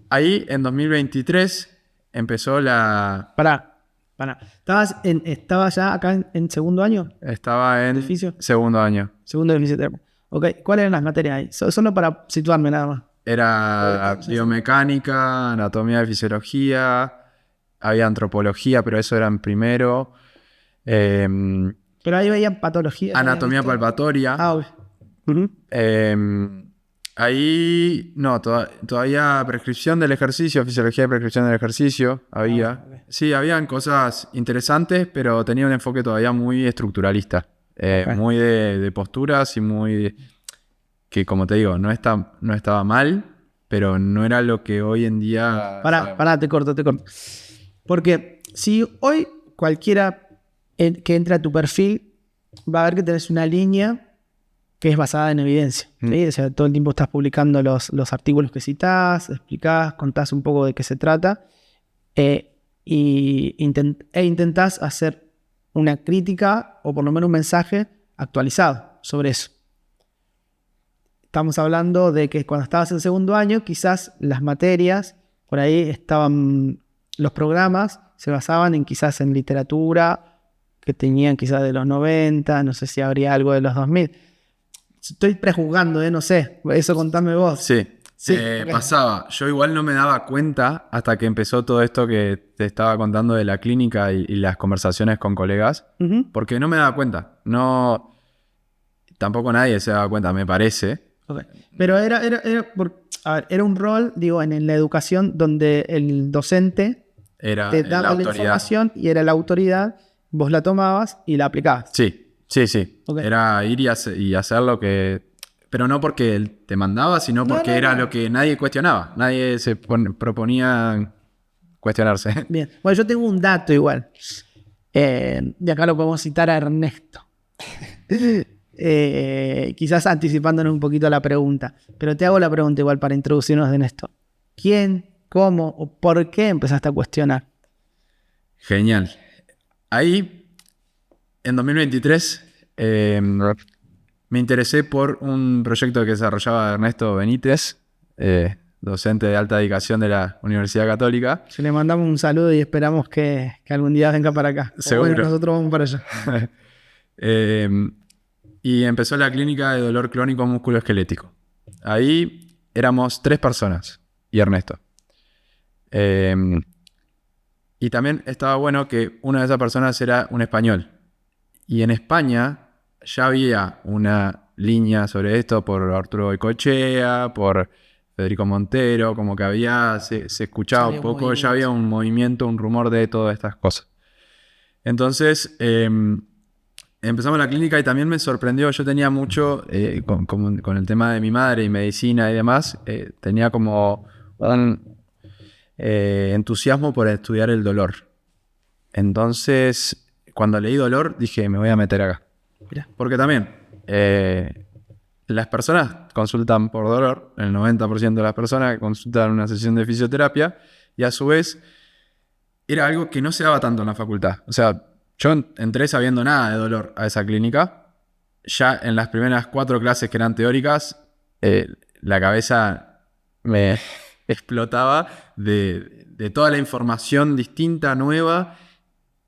S1: Ahí, en 2023, empezó la...
S2: Pará. ¿Estabas ya acá en segundo año?
S1: Estaba en
S2: ¿Edificio?
S1: segundo año.
S2: Segundo de fisioterapia. Ok, ¿cuáles eran las materias ahí? Solo para situarme nada más.
S1: Era biomecánica, anatomía de fisiología, había antropología, pero eso era en primero.
S2: Pero ahí veían patología.
S1: Anatomía palpatoria.
S2: Ah, ok.
S1: Ahí, no, todavía prescripción del ejercicio, fisiología de prescripción del ejercicio, había.
S2: Okay.
S1: Sí, habían cosas interesantes, pero tenía un enfoque todavía muy estructuralista, muy de posturas y muy... que como te digo, no estaba mal, pero no era lo que hoy en día...
S2: Pará, te corto. Porque si hoy cualquiera que entre a tu perfil va a ver que tenés una línea que es basada en evidencia. ¿Sí? O sea, todo el tiempo estás publicando los artículos que citás, explicás, contás un poco de qué se trata y intentás hacer una crítica o por lo menos un mensaje actualizado sobre eso. Estamos hablando de que cuando estabas en segundo año, quizás las materias, por ahí estaban, los programas se basaban quizás en literatura que tenían quizás de los 90, no sé si habría algo de los 2000. Estoy prejuzgando, no sé. Eso contame vos.
S1: Sí. Okay. Pasaba. Yo igual no me daba cuenta hasta que empezó todo esto que te estaba contando de la clínica y las conversaciones con colegas. Porque no me daba cuenta. No... Tampoco nadie se daba cuenta, me parece.
S2: Okay. Pero era un rol, digo, en la educación donde el docente te daba la información y era la autoridad. Vos la tomabas y la aplicabas.
S1: Sí. Okay. Era ir y hacer lo que... Pero no porque él te mandaba, sino porque era lo que nadie cuestionaba. Nadie se proponía cuestionarse.
S2: Bien. Bueno, yo tengo un dato igual. Y acá lo podemos citar a Ernesto. Quizás anticipándonos un poquito a la pregunta. Pero te hago la pregunta igual para introducirnos en esto. ¿Quién, cómo o por qué empezaste a cuestionar?
S1: Genial. Ahí, en 2023, me interesé por un proyecto que desarrollaba Ernesto Benítez, docente de alta dedicación de la Universidad Católica.
S2: Si le mandamos un saludo y esperamos que algún día venga para acá.
S1: Seguro.
S2: Bueno, nosotros vamos para allá.
S1: Y empezó la clínica de dolor crónico musculoesquelético. Ahí éramos 3 personas y Ernesto. Y también estaba bueno que una de esas personas era un español. Y en España ya había una línea sobre esto por Arturo Goicoechea, por Federico Montero, como que se escuchaba un poco, ya había un movimiento, un rumor de todas estas cosas. Entonces empezamos la clínica y también me sorprendió, yo tenía mucho, con el tema de mi madre y medicina y demás, tenía como un entusiasmo por estudiar el dolor. Entonces, cuando leí dolor, dije, me voy a meter acá.
S2: Mirá.
S1: Porque también, las personas consultan por dolor, el 90% de las personas consultan una sesión de fisioterapia, y a su vez, era algo que no se daba tanto en la facultad. O sea, yo entré sabiendo nada de dolor a esa clínica. Ya en las primeras 4 clases que eran teóricas, la cabeza me explotaba de toda la información distinta, nueva,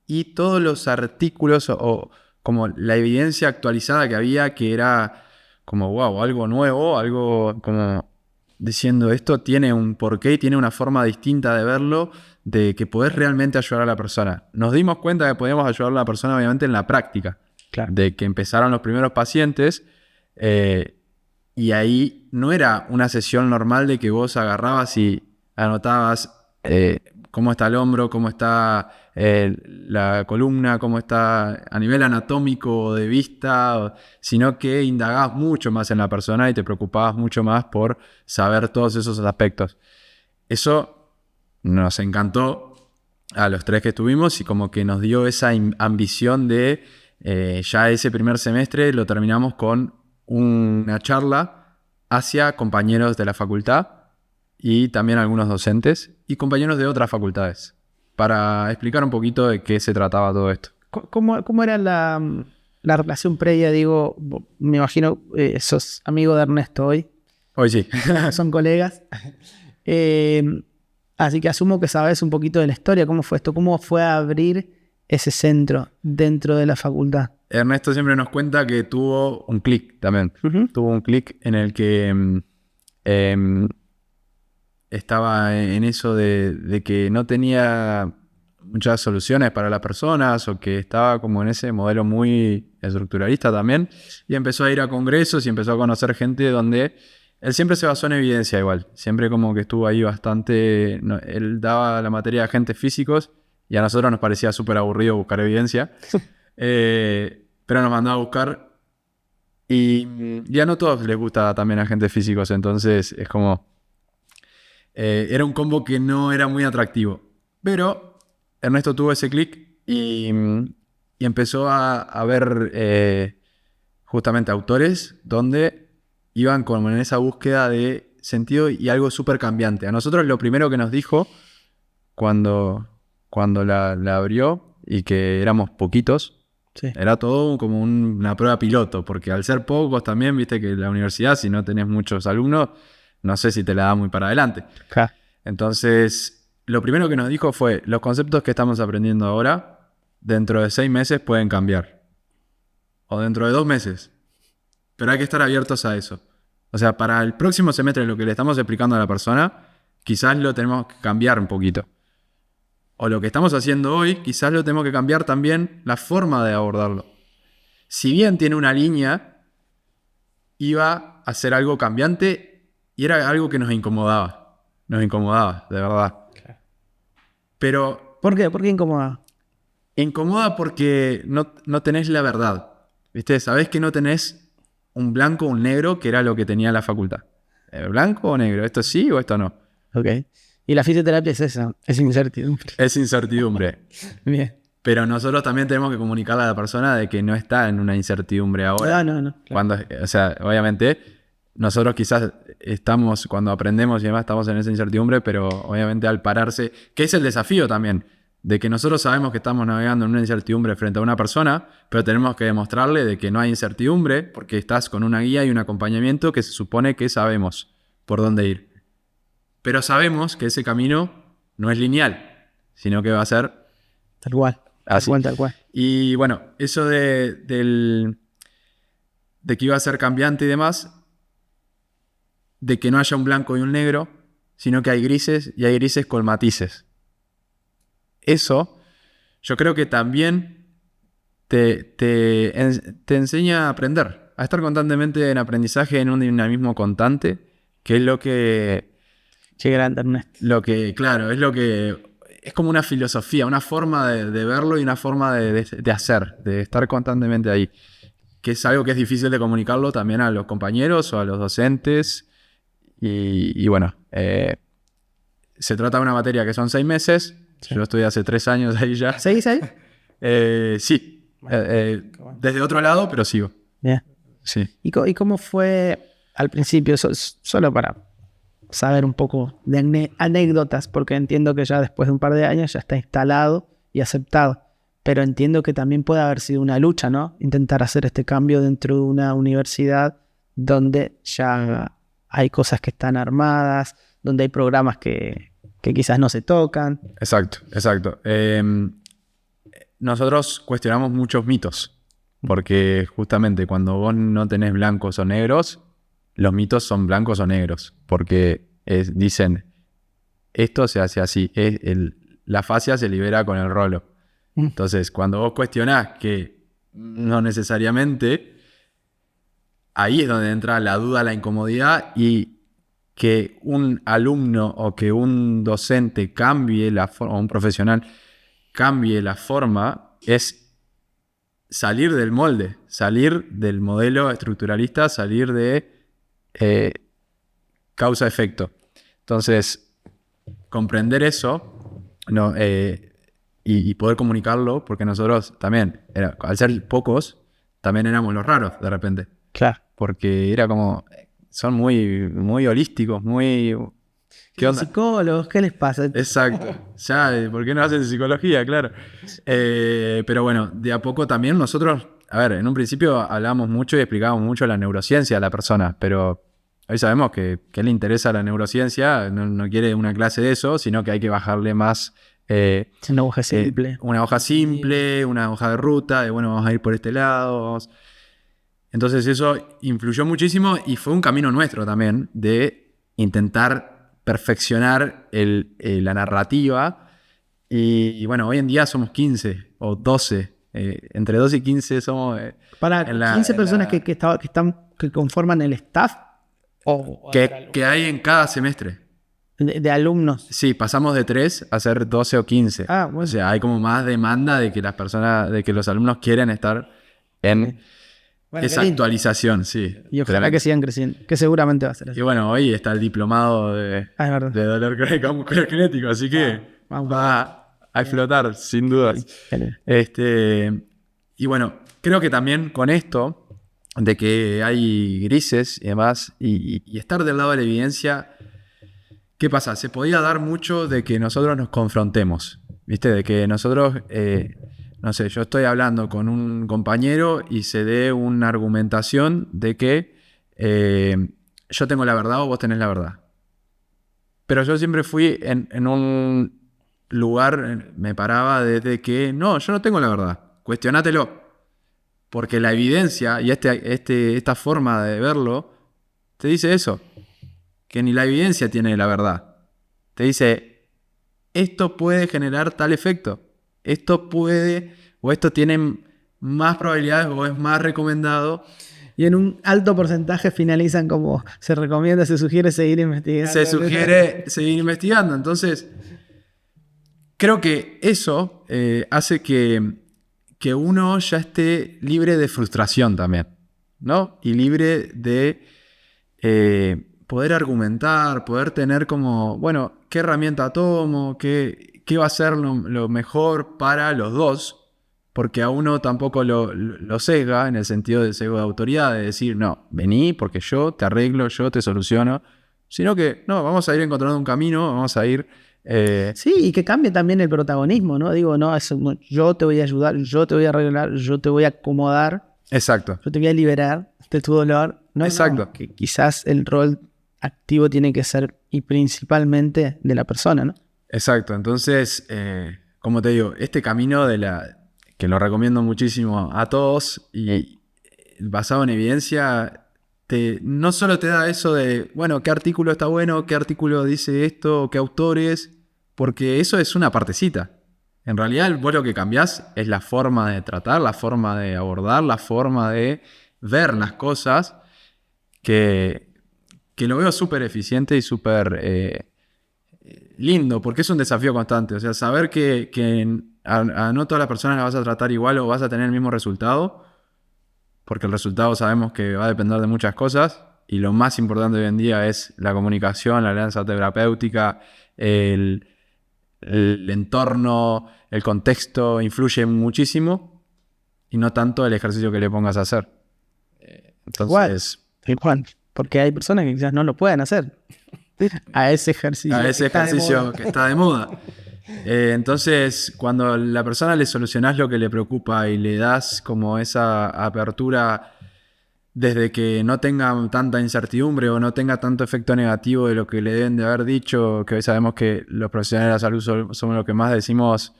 S1: y todos los artículos o como la evidencia actualizada que había, que era como, wow, algo nuevo, algo como diciendo esto tiene un porqué y tiene una forma distinta de verlo, de que podés realmente ayudar a la persona. Nos dimos cuenta que podíamos ayudar a la persona obviamente en la práctica.
S2: Claro.
S1: De que empezaron los primeros pacientes y ahí no era una sesión normal de que vos agarrabas y anotabas cómo está el hombro, cómo está la columna, cómo está a nivel anatómico de vista, sino que indagabas mucho más en la persona y te preocupabas mucho más por saber todos esos aspectos. Eso nos encantó a los 3 que estuvimos y como que nos dio esa ambición de ya ese primer semestre lo terminamos con una charla hacia compañeros de la facultad y también algunos docentes y compañeros de otras facultades para explicar un poquito de qué se trataba todo esto.
S2: ¿Cómo era la relación previa? Digo, me imagino sos amigo de Ernesto hoy.
S1: Hoy sí.
S2: Son colegas. Así que asumo que sabes un poquito de la historia. ¿Cómo fue esto? ¿Cómo fue a abrir ese centro dentro de la facultad?
S1: Ernesto siempre nos cuenta que tuvo un clic también.
S2: Uh-huh.
S1: Tuvo un clic en el que estaba en eso de que no tenía muchas soluciones para las personas o que estaba como en ese modelo muy estructuralista también y empezó a ir a congresos y empezó a conocer gente donde él siempre se basó en evidencia igual, siempre como que estuvo ahí bastante, él daba la materia de agentes físicos y a nosotros nos parecía súper aburrido buscar evidencia, pero nos mandaba a buscar y ya no a todos les gusta también agentes físicos, entonces es como era un combo que no era muy atractivo. Pero Ernesto tuvo ese clic y empezó a ver justamente autores donde iban como en esa búsqueda de sentido y algo súper cambiante. A nosotros lo primero que nos dijo cuando la abrió y que éramos poquitos,
S2: Sí.
S1: era todo como una prueba piloto, porque al ser pocos también, viste que la universidad, si no tenés muchos alumnos, no sé si te la da muy para adelante.
S2: Ja.
S1: Entonces, lo primero que nos dijo fue, los conceptos que estamos aprendiendo ahora, dentro de 6 meses pueden cambiar. O dentro de 2 meses. Pero hay que estar abiertos a eso. O sea, para el próximo semestre lo que le estamos explicando a la persona, quizás lo tenemos que cambiar un poquito. O lo que estamos haciendo hoy, quizás lo tenemos que cambiar también la forma de abordarlo. Si bien tiene una línea, iba a ser algo cambiante y era algo que nos incomodaba. Nos incomodaba, de verdad. Pero...
S2: ¿Por qué? ¿Por qué incomoda?
S1: Incomoda porque no tenés la verdad. ¿Viste? Sabés que no tenés un blanco o un negro, que era lo que tenía la facultad. ¿Blanco o negro? ¿Esto sí o esto no?
S2: Ok. Y la fisioterapia es eso, es incertidumbre.
S1: Es incertidumbre.
S2: Bien.
S1: Pero nosotros también tenemos que comunicarle a la persona de que no está en una incertidumbre ahora.
S2: No. Claro.
S1: O sea, obviamente, nosotros quizás estamos, cuando aprendemos y demás, estamos en esa incertidumbre, pero obviamente al pararse, que es el desafío también, de que nosotros sabemos que estamos navegando en una incertidumbre frente a una persona, pero tenemos que demostrarle de que no hay incertidumbre, porque estás con una guía y un acompañamiento que se supone que sabemos por dónde ir. Pero sabemos que ese camino no es lineal, sino que va a ser
S2: Tal cual.
S1: así.
S2: Tal cual.
S1: Y bueno, eso de que iba a ser cambiante y demás, de que no haya un blanco y un negro, sino que hay grises y hay grises con matices. Eso, yo creo que también te enseña a aprender, a estar constantemente en aprendizaje, en un dinamismo constante, que es lo que...
S2: Qué grande, Ernesto.
S1: Claro, es como una filosofía, una forma de verlo y una forma de hacer, de estar constantemente ahí. Que es algo que es difícil de comunicarlo también a los compañeros o a los docentes. Y bueno, se trata de una materia que son 6 meses. Sí. Yo estudié hace 3 años ahí ya.
S2: ¿Seguís ahí?
S1: Sí. Bueno. Desde otro lado, pero sigo.
S2: Bien.
S1: Sí.
S2: ¿Y cómo fue al principio? Solo para saber un poco de anécdotas, porque entiendo que ya después de un par de años ya está instalado y aceptado. Pero entiendo que también puede haber sido una lucha, ¿no? Intentar hacer este cambio dentro de una universidad donde ya hay cosas que están armadas, donde hay programas que quizás no se tocan.
S1: Exacto. Nosotros cuestionamos muchos mitos, porque justamente cuando vos no tenés blancos o negros, los mitos son blancos o negros, porque dicen, esto se hace así, la fascia se libera con el rolo. Entonces, cuando vos cuestionás que no necesariamente, ahí es donde entra la duda, la incomodidad, y que un alumno o que un docente cambie la forma, o un profesional cambie la forma, es salir del molde, salir del modelo estructuralista, salir de causa-efecto. Entonces, comprender eso y poder comunicarlo, porque nosotros también, al ser pocos, también éramos los raros de repente.
S2: Claro.
S1: Porque era como, son muy, muy holísticos, muy...
S2: ¿Qué onda? Psicólogos, ¿qué les pasa?
S1: Exacto. Ya, ¿por qué no hacen psicología? Claro. Pero bueno, de a poco también nosotros, a ver, en un principio hablábamos mucho y explicábamos mucho la neurociencia a la persona, pero hoy sabemos que le interesa la neurociencia, no quiere una clase de eso, sino que hay que bajarle más...
S2: una hoja simple.
S1: Una hoja simple, una hoja de ruta, de bueno, vamos a ir por este lado. Entonces eso influyó muchísimo y fue un camino nuestro también de intentar perfeccionar la narrativa. Y bueno, hoy en día somos 15 o 12. Entre 12 y 15 somos...
S2: Para 15 personas que conforman el staff.
S1: Que hay en cada semestre.
S2: De alumnos. Sí,
S1: pasamos de 3 a ser 12 o 15.
S2: Bueno.
S1: O sea, hay como más demanda de que las personas, de que los alumnos quieren estar en esa actualización, sí.
S2: Y ojalá que sigan creciendo, que seguramente va a ser así.
S1: Y bueno, hoy está el diplomado de dolor kinético, así que va a explotar, sin dudas. Y bueno, creo que también con esto, de que hay grises y demás, y estar del lado de la evidencia... ¿Qué pasa? Se podía dar mucho de que nosotros nos confrontemos, ¿viste? De que nosotros, no sé, yo estoy hablando con un compañero y se dé una argumentación de que yo tengo la verdad o vos tenés la verdad. Pero yo siempre fui en un lugar, me paraba desde que, no, yo no tengo la verdad, cuestionátelo. Porque la evidencia y esta forma de verlo te dice eso. Que ni la evidencia tiene la verdad. Te dice, esto puede generar tal efecto. Esto puede, o esto tiene más probabilidades, o es más recomendado.
S2: Y en un alto porcentaje finalizan como se recomienda, se sugiere seguir investigando.
S1: Se sugiere seguir investigando. Entonces, creo que eso hace que uno ya esté libre de frustración también, ¿no? Y libre de... poder argumentar, poder tener como, bueno, qué herramienta tomo, qué va a ser lo mejor para los dos, porque a uno tampoco lo sesga en el sentido del sesgo de autoridad, de decir, no, vení porque yo te arreglo, yo te soluciono, sino que, no, vamos a ir encontrando un camino, vamos a ir...
S2: Sí, y que cambie también el protagonismo, ¿no? Digo, no, yo te voy a ayudar, yo te voy a arreglar, yo te voy a acomodar.
S1: Exacto.
S2: Yo te voy a liberar de tu dolor. No,
S1: Exacto.
S2: no, que quizás el rol activo tiene que ser y principalmente de la persona, ¿no?
S1: Exacto. Entonces, como te digo, este camino que lo recomiendo muchísimo a todos y basado en evidencia, no solo te da eso de, bueno, qué artículo está bueno, qué artículo dice esto, qué autores, porque eso es una partecita. En realidad, vos lo que cambiás es la forma de tratar, la forma de abordar, la forma de ver las cosas, que lo veo súper eficiente y súper lindo, porque es un desafío constante. O sea, saber que a no todas las personas las vas a tratar igual o vas a tener el mismo resultado, porque el resultado sabemos que va a depender de muchas cosas, y lo más importante hoy en día es la comunicación, la alianza terapéutica, el entorno, el contexto influye muchísimo y no tanto el ejercicio que le pongas a hacer. Entonces...
S2: Igual, porque hay personas que quizás no lo puedan hacer a ese ejercicio.
S1: A ese ejercicio que está de moda. Entonces, cuando a la persona le solucionás lo que le preocupa y le das como esa apertura desde que no tenga tanta incertidumbre o no tenga tanto efecto negativo de lo que le deben de haber dicho, que hoy sabemos que los profesionales de la salud somos los que más decimos,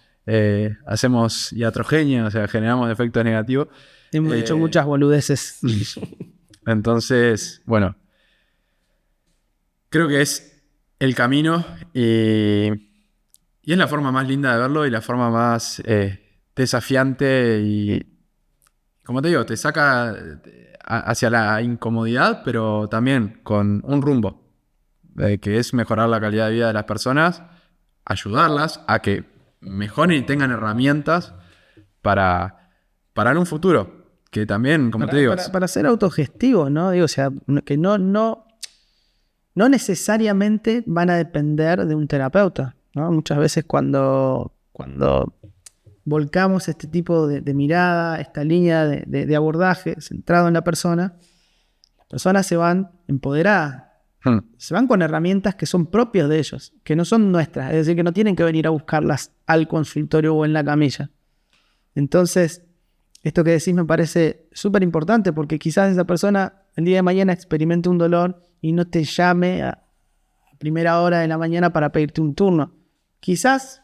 S1: hacemos iatrogenia, o sea, generamos efectos negativos.
S2: Hemos dicho muchas boludeces.
S1: Entonces, bueno, creo que es el camino y es la forma más linda de verlo y la forma más desafiante y, como te digo, te saca hacia la incomodidad, pero también con un rumbo, que es mejorar la calidad de vida de las personas, ayudarlas a que mejoren y tengan herramientas para en un futuro. Que también, como te digo...
S2: Para ser autogestivos, ¿no? Digo, o sea, que no necesariamente van a depender de un terapeuta, ¿no? Muchas veces cuando volcamos este tipo de mirada, esta línea de abordaje centrado en la persona, las personas se van empoderadas, se van con herramientas que son propias de ellos, que no son nuestras, es decir, que no tienen que venir a buscarlas al consultorio o en la camilla. Entonces, esto que decís me parece súper importante porque quizás esa persona el día de mañana experimente un dolor y no te llame a primera hora de la mañana para pedirte un turno. Quizás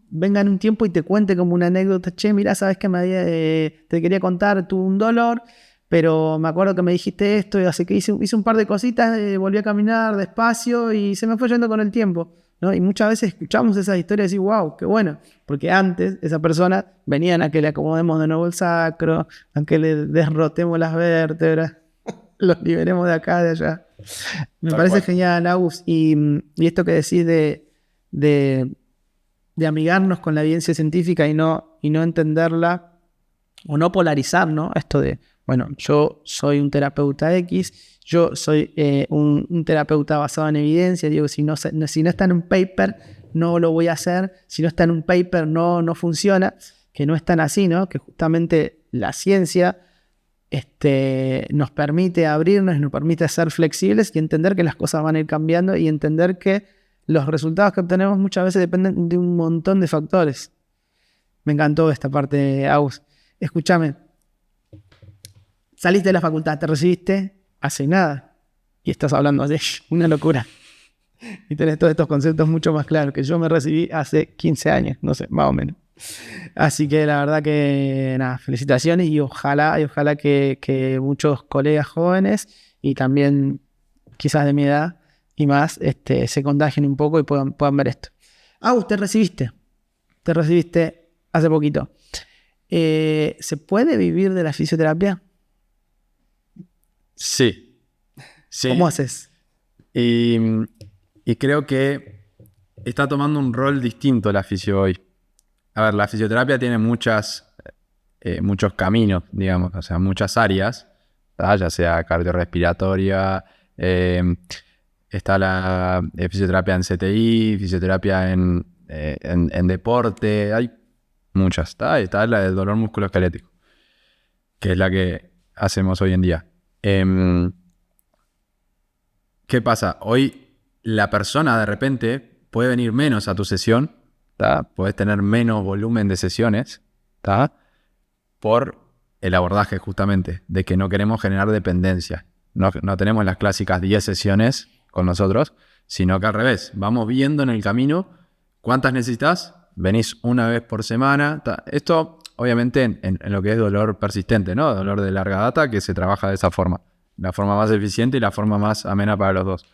S2: venga en un tiempo y te cuente como una anécdota, che, mirá, sabes que te quería contar, tuve un dolor, pero me acuerdo que me dijiste esto, y así que hice un par de cositas, volví a caminar despacio y se me fue yendo con el tiempo, ¿no? Y muchas veces escuchamos esas historias y decimos, wow, qué bueno, porque antes esa persona venían a que le acomodemos de nuevo el sacro, a que le derrotemos las vértebras, los liberemos de acá, de allá. Me parece genial, Agus, y esto que decís de amigarnos con la evidencia científica y no entenderla o no polarizar, ¿no? Esto de, bueno, yo soy un terapeuta X, yo soy un terapeuta basado en evidencia, digo, si no está en un paper, no lo voy a hacer, si no está en un paper, no funciona, que no es tan así, ¿no? Que justamente la ciencia nos permite abrirnos, nos permite ser flexibles y entender que las cosas van a ir cambiando y entender que los resultados que obtenemos muchas veces dependen de un montón de factores. Me encantó esta parte, Agus. Escúchame. Saliste de la facultad, te recibiste hace nada y estás hablando de una locura. Y tenés todos estos conceptos mucho más claros, que yo me recibí hace 15 años, no sé, más o menos. Así que la verdad que nada, felicitaciones y ojalá que muchos colegas jóvenes y también quizás de mi edad y más se contagien un poco y puedan ver esto. Agus, te recibiste hace poquito. ¿Se puede vivir de la fisioterapia?
S1: Sí.
S2: ¿Cómo haces?
S1: Y creo que está tomando un rol distinto la fisio hoy. A ver, la fisioterapia tiene muchos caminos, digamos, o sea, muchas áreas, ¿verdad? Ya sea cardiorrespiratoria, está la fisioterapia en CTI, fisioterapia en deporte, hay muchas. Está la del dolor musculoesquelético, que es la que hacemos hoy en día. ¿Qué pasa? Hoy la persona de repente puede venir menos a tu sesión, ¿tá? Puedes tener menos volumen de sesiones, ¿tá? Por el abordaje justamente, de que no queremos generar dependencia. No tenemos las clásicas 10 sesiones con nosotros, sino que al revés, vamos viendo en el camino cuántas necesitas, venís una vez por semana. ¿Tá? Esto obviamente en lo que es dolor persistente, ¿no? Dolor de larga data, que se trabaja de esa forma. La forma más eficiente y la forma más amena para los dos.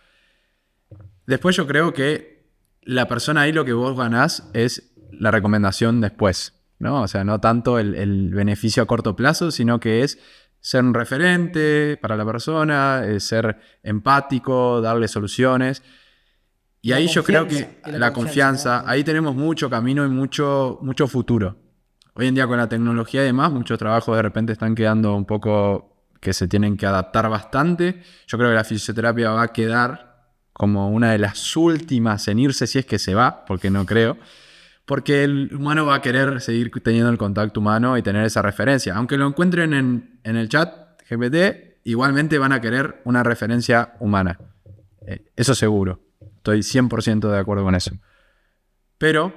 S1: Después yo creo que la persona ahí lo que vos ganás es la recomendación después, ¿no? O sea, no tanto el beneficio a corto plazo, sino que es ser un referente para la persona, ser empático, darle soluciones. Y ahí yo creo que la confianza, ahí tenemos mucho camino y mucho futuro. Hoy en día con la tecnología y demás, muchos trabajos de repente están quedando un poco que se tienen que adaptar bastante. Yo creo que la fisioterapia va a quedar como una de las últimas en irse, si es que se va, porque no creo. Porque el humano va a querer seguir teniendo el contacto humano y tener esa referencia. Aunque lo encuentren en el chat GPT, igualmente van a querer una referencia humana. Eso seguro. Estoy 100% de acuerdo con eso. Pero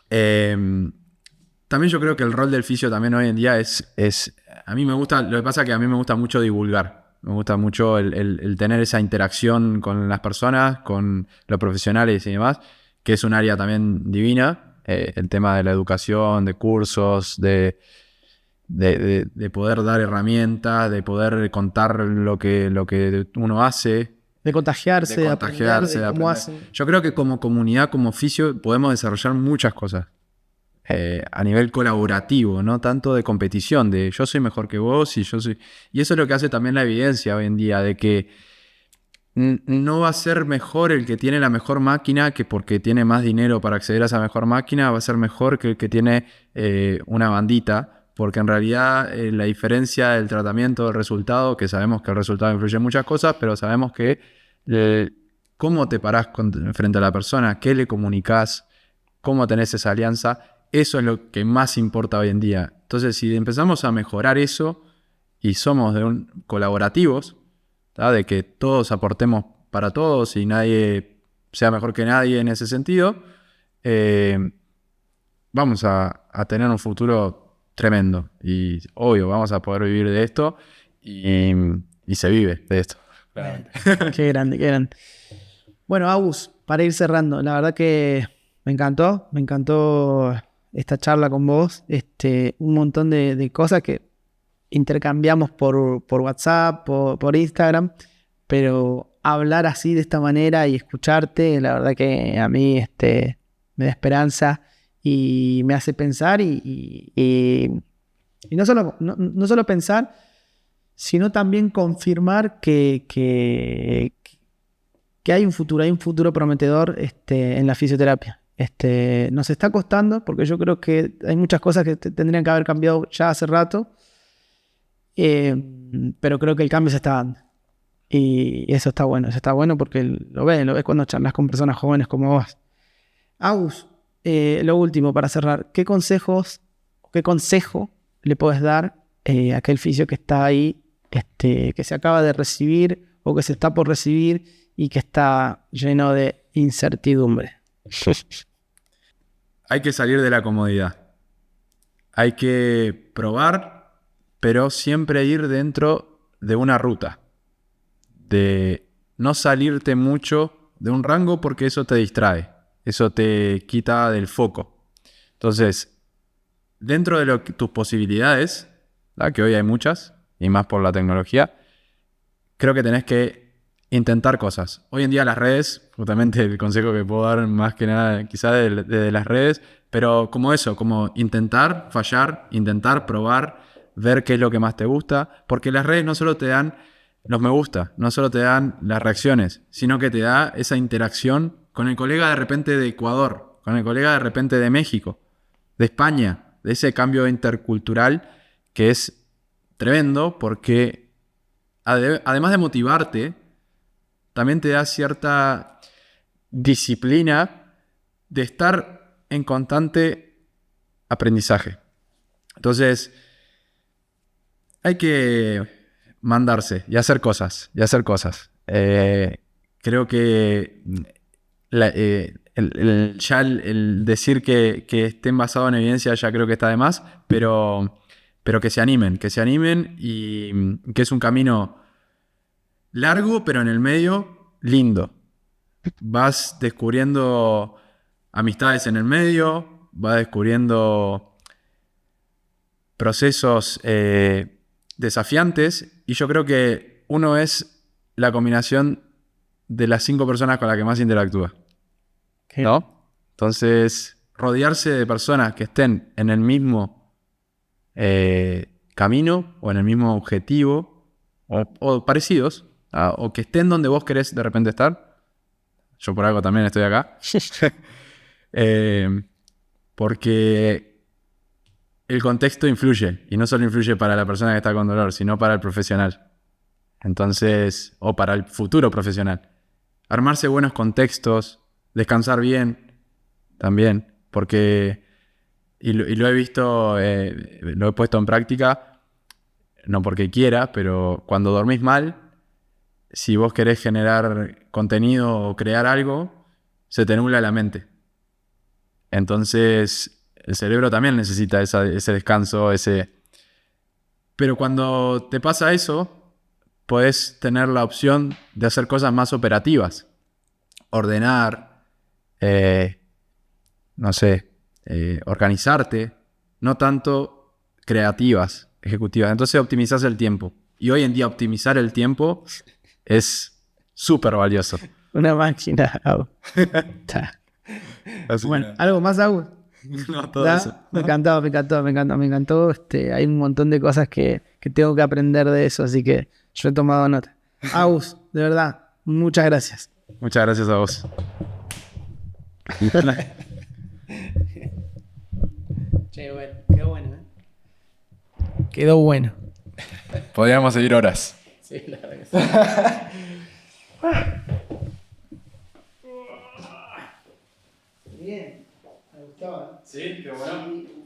S1: también yo creo que el rol del fisio también hoy en día es a mí me gusta, lo que pasa es que a mí me gusta mucho divulgar. Me gusta mucho el tener esa interacción con las personas, con los profesionales y demás, que es un área también divina. El tema de la educación, de cursos, de poder dar herramientas, de poder contar lo que uno hace.
S2: De contagiarse, de
S1: contagiarse,
S2: aprender, de cómo hacen.
S1: Yo creo que como comunidad, como fisio, podemos desarrollar muchas cosas. A nivel colaborativo, no tanto de competición, de yo soy mejor que vos y yo soy... Y eso es lo que hace también la evidencia hoy en día, de que no va a ser mejor el que tiene la mejor máquina que porque tiene más dinero para acceder a esa mejor máquina, va a ser mejor que el que tiene una bandita, porque en realidad la diferencia del tratamiento, del resultado, que sabemos que el resultado influye en muchas cosas, pero sabemos que cómo te parás frente a la persona, qué le comunicás, cómo tenés esa alianza, eso es lo que más importa hoy en día. Entonces, si empezamos a mejorar eso y somos colaborativos, ¿tá? De que todos aportemos para todos y nadie sea mejor que nadie en ese sentido, vamos a tener un futuro tremendo. Y obvio, vamos a poder vivir de esto y se vive de esto. Claramente.
S2: Qué grande, qué grande. Bueno, Agus, para ir cerrando, la verdad que me encantó esta charla con vos, un montón de cosas que intercambiamos por WhatsApp, por Instagram, pero hablar así de esta manera y escucharte, la verdad que a mí me da esperanza y me hace pensar y no solo pensar, sino también confirmar que hay un futuro prometedor en la fisioterapia. Nos está costando, porque yo creo que hay muchas cosas que tendrían que haber cambiado ya hace rato, pero creo que el cambio se está dando. Y eso está bueno porque lo ves cuando charlas con personas jóvenes como vos. Agus, lo último para cerrar, qué consejo le podés dar a aquel fisio que está ahí, que se acaba de recibir o que se está por recibir y que está lleno de incertidumbre?
S1: Hay que salir de la comodidad. Hay que probar, pero siempre ir dentro de una ruta. De no salirte mucho de un rango porque eso te distrae. Eso te quita del foco. Entonces, dentro de tus posibilidades, ¿verdad? Que hoy hay muchas, y más por la tecnología, creo que tenés que intentar cosas. Hoy en día las redes, justamente el consejo que puedo dar más que nada quizás de las redes, pero como eso, como intentar fallar, intentar probar, ver qué es lo que más te gusta, porque las redes no solo te dan los me gusta, no solo te dan las reacciones, sino que te da esa interacción con el colega de repente de Ecuador, con el colega de repente de México, de España, de ese cambio intercultural que es tremendo porque además de motivarte, también te da cierta disciplina de estar en constante aprendizaje. Entonces, hay que mandarse y hacer cosas, creo que el decir que estén basados en evidencia ya creo que está de más, pero que se animen y que es un camino largo, pero en el medio lindo. Vas descubriendo amistades en el medio, vas descubriendo procesos desafiantes, y yo creo que uno es la combinación de las 5 personas con las que más interactúa, ¿no? Entonces, rodearse de personas que estén en el mismo camino o en el mismo objetivo o parecidos, o que estén donde vos querés de repente estar. Yo por algo también estoy acá. Porque el contexto influye, y no solo influye para la persona que está con dolor, sino para el profesional. Entonces, o para el futuro profesional. Armarse buenos contextos, descansar bien también, porque, y lo he visto, lo he puesto en práctica, no porque quiera, pero cuando dormís mal, si vos querés generar contenido o crear algo, se te nubla la mente. Entonces, el cerebro también necesita ese descanso, Pero cuando te pasa eso, podés tener la opción de hacer cosas más operativas. Ordenar, organizarte, no tanto creativas, ejecutivas. Entonces optimizás el tiempo. Y hoy en día optimizar el tiempo es súper valioso.
S2: Una máquina, Agus. Bueno, ¿algo más, Agus?
S1: No, todo eso.
S2: Me encantó. Hay un montón de cosas que tengo que aprender de eso, así que yo he tomado nota. Agus, de verdad, muchas gracias.
S1: Muchas gracias a vos.
S2: Che, bueno, quedó bueno, ¿eh? Quedó bueno.
S1: Podríamos seguir horas.
S2: Sí, la verdad que sí. Bien, me gustaba.
S1: Sí, qué bueno.